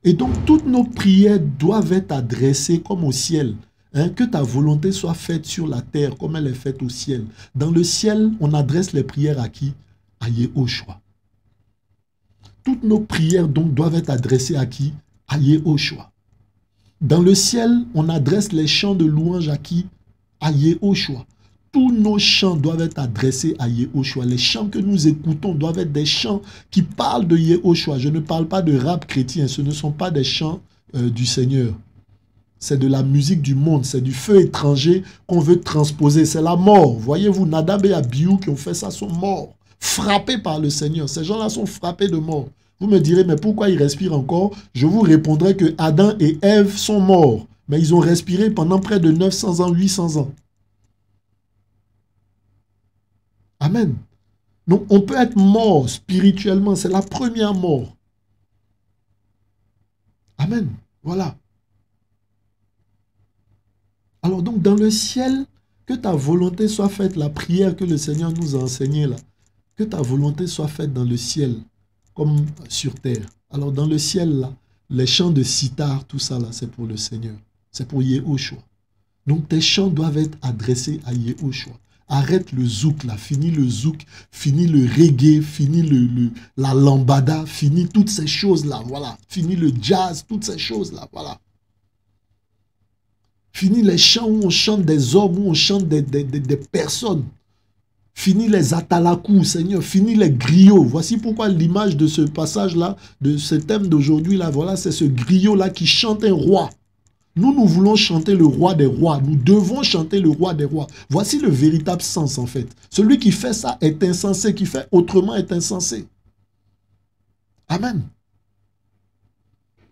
Et donc, toutes nos prières doivent être adressées comme au ciel. Que ta volonté soit faite sur la terre comme elle est faite au ciel. Dans le ciel, on adresse les prières à qui? À Yehoshua. Toutes nos prières donc doivent être adressées à qui? À Yehoshua. Dans le ciel, on adresse les chants de louange à qui? À Yehoshua. Tous nos chants doivent être adressés à Yehoshua. Les chants que nous écoutons doivent être des chants qui parlent de Yehoshua. Je ne parle pas de rap chrétien. Ce ne sont pas des chants du Seigneur. C'est de la musique du monde. C'est du feu étranger qu'on veut transposer. C'est la mort. Voyez-vous, Nadab et Abihu qui ont fait ça sont morts. Frappés par le Seigneur. Ces gens-là sont frappés de mort. Vous me direz, mais pourquoi ils respirent encore? Je vous répondrai que Adam et Ève sont morts. Mais ils ont respiré pendant près de 900 ans, 800 ans. Amen. Donc, on peut être mort spirituellement. C'est la première mort. Amen. Voilà. Alors donc, dans le ciel, que ta volonté soit faite, la prière que le Seigneur nous a enseignée là, que ta volonté soit faite dans le ciel, comme sur terre. Alors dans le ciel, là, les chants de sitar, tout ça là, c'est pour le Seigneur. C'est pour Yehoshua. Donc tes chants doivent être adressés à Yehoshua. Arrête le zouk là, finis le zouk, finis le reggae, finis la lambada, finis toutes ces choses-là, voilà. Finis le jazz, toutes ces choses-là, voilà. Finis les chants où on chante des hommes, où on chante des personnes. Finis les atalakou, Seigneur, finis les griots. Voici pourquoi l'image de ce passage-là, de ce thème d'aujourd'hui-là, voilà, c'est ce griot-là qui chante un roi. Nous voulons chanter le roi des rois. Nous devons chanter le roi des rois. Voici le véritable sens, en fait. Celui qui fait ça est insensé, qui fait autrement est insensé. Amen.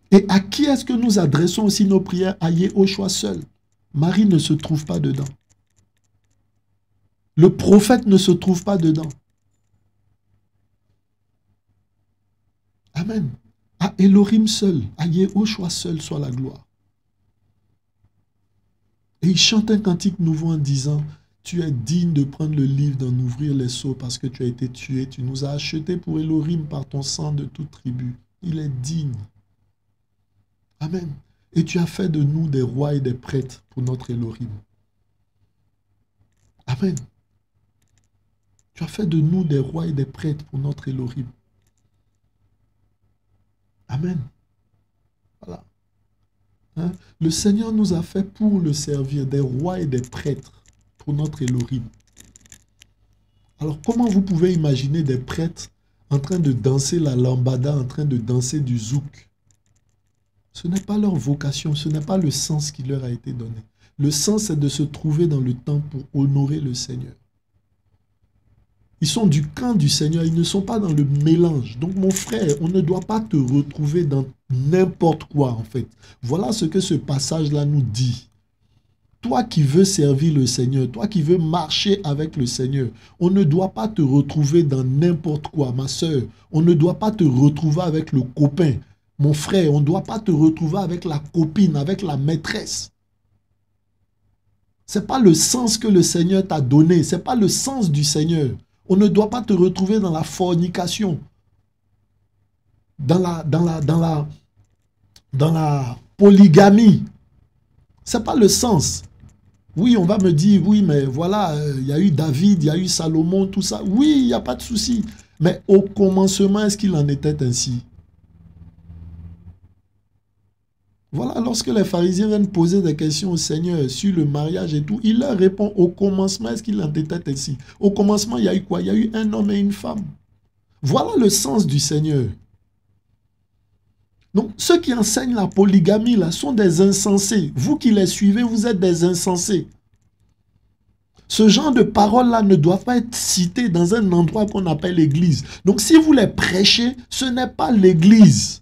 Et à qui est-ce que nous adressons aussi nos prières? À Yehoshua seul. Marie ne se trouve pas dedans. Le prophète ne se trouve pas dedans. Amen. À Elohim seul, à Yehoshua seul soit la gloire. Et il chante un cantique nouveau en disant, tu es digne de prendre le livre, d'en ouvrir les sceaux parce que tu as été tué. Tu nous as achetés pour Elohim par ton sang de toute tribu. Il est digne. Amen. Et tu as fait de nous des rois et des prêtres pour notre Elohim. Amen. Tu as fait de nous des rois et des prêtres pour notre Elohim. Amen. Voilà. Hein? Le Seigneur nous a fait pour le servir, des rois et des prêtres pour notre Elohim. Alors comment vous pouvez imaginer des prêtres en train de danser la lambada, en train de danser du zouk? Ce n'est pas leur vocation, ce n'est pas le sens qui leur a été donné. Le sens, c'est de se trouver dans le temps pour honorer le Seigneur. Ils sont du camp du Seigneur, ils ne sont pas dans le mélange. Donc mon frère, on ne doit pas te retrouver dans n'importe quoi en fait. Voilà ce que ce passage-là nous dit. Toi qui veux servir le Seigneur, toi qui veux marcher avec le Seigneur, on ne doit pas te retrouver dans n'importe quoi, ma soeur. On ne doit pas te retrouver avec le copain. Mon frère, on ne doit pas te retrouver avec la copine, avec la maîtresse. Ce n'est pas le sens que le Seigneur t'a donné. Ce n'est pas le sens du Seigneur. On ne doit pas te retrouver dans la fornication, dans la polygamie. Ce n'est pas le sens. Oui, on va me dire, oui, mais voilà, il y a eu David, il y a eu Salomon, tout ça. Oui, il n'y a pas de souci. Mais au commencement, est-ce qu'il en était ainsi? Voilà, lorsque les pharisiens viennent poser des questions au Seigneur sur le mariage et tout, il leur répond au commencement, est-ce qu'il en était ainsi? Au commencement, il y a eu quoi? Il y a eu un homme et une femme. Voilà le sens du Seigneur. Donc, ceux qui enseignent la polygamie, là, sont des insensés. Vous qui les suivez, vous êtes des insensés. Ce genre de paroles-là ne doivent pas être citées dans un endroit qu'on appelle l'église. Donc, si vous les prêchez, ce n'est pas l'église.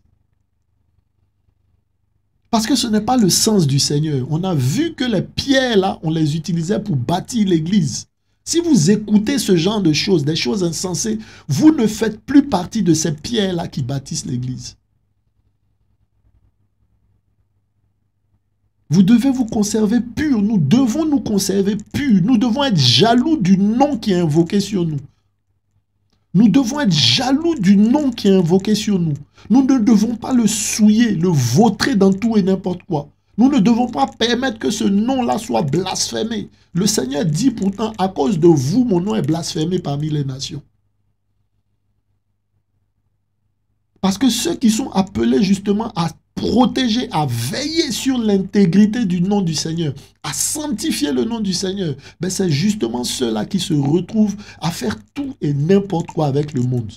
Parce que ce n'est pas le sens du Seigneur. On a vu que les pierres, là, on les utilisait pour bâtir l'église. Si vous écoutez ce genre de choses, des choses insensées, vous ne faites plus partie de ces pierres-là qui bâtissent l'église. Vous devez vous conserver purs. Nous devons nous conserver purs. Nous devons être jaloux du nom qui est invoqué sur nous. Nous devons être jaloux du nom qui est invoqué sur nous. Nous ne devons pas le souiller, le vautrer dans tout et n'importe quoi. Nous ne devons pas permettre que ce nom-là soit blasphémé. Le Seigneur dit pourtant, à cause de vous, mon nom est blasphémé parmi les nations. Parce que ceux qui sont appelés justement à protéger, à veiller sur l'intégrité du nom du Seigneur, à sanctifier le nom du Seigneur, ben c'est justement ceux-là qui se retrouvent à faire tout et n'importe quoi avec le monde.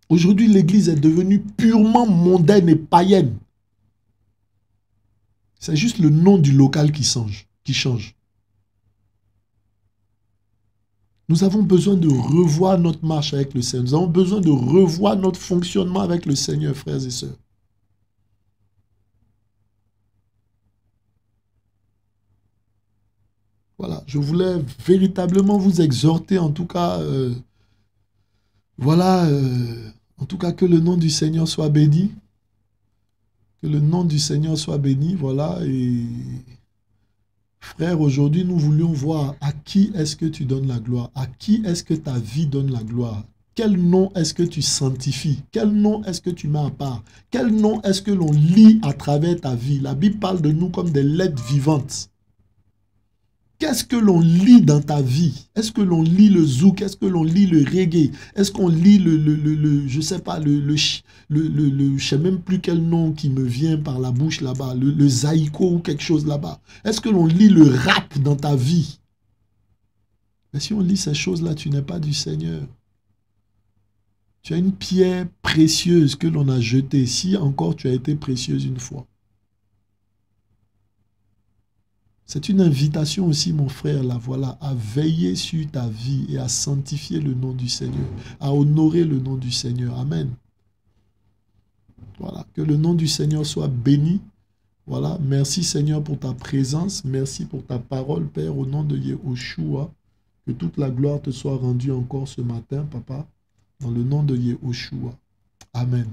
Aujourd'hui, l'Église est devenue purement mondaine et païenne. C'est juste le nom du local qui change. Nous avons besoin de revoir notre marche avec le Seigneur. Nous avons besoin de revoir notre fonctionnement avec le Seigneur, frères et sœurs. Voilà, je voulais véritablement vous exhorter, en tout cas, en tout cas que le nom du Seigneur soit béni. Que le nom du Seigneur soit béni, voilà. Et frère, aujourd'hui, nous voulions voir à qui est-ce que tu donnes la gloire, à qui est-ce que ta vie donne la gloire. Quel nom est-ce que tu sanctifies? Quel nom est-ce que tu mets à part? Quel nom est-ce que l'on lit à travers ta vie? La Bible parle de nous comme des lettres vivantes. Qu'est-ce que l'on lit dans ta vie? Est-ce que l'on lit le zouk? Est-ce que l'on lit le reggae? Est-ce qu'on lit je sais pas, je sais même plus quel nom qui me vient par la bouche là-bas, le zaïko ou quelque chose là-bas. Est-ce que l'on lit le rap dans ta vie? Mais si on lit ces choses-là, tu n'es pas du Seigneur. Tu as une pierre précieuse que l'on a jetée, si encore tu as été précieuse une fois. C'est une invitation aussi, mon frère, là, voilà, à veiller sur ta vie et à sanctifier le nom du Seigneur, à honorer le nom du Seigneur. Amen. Voilà, que le nom du Seigneur soit béni. Voilà, merci Seigneur pour ta présence, merci pour ta parole, Père, au nom de Yehoshua. Que toute la gloire te soit rendue encore ce matin, Papa, dans le nom de Yehoshua. Amen.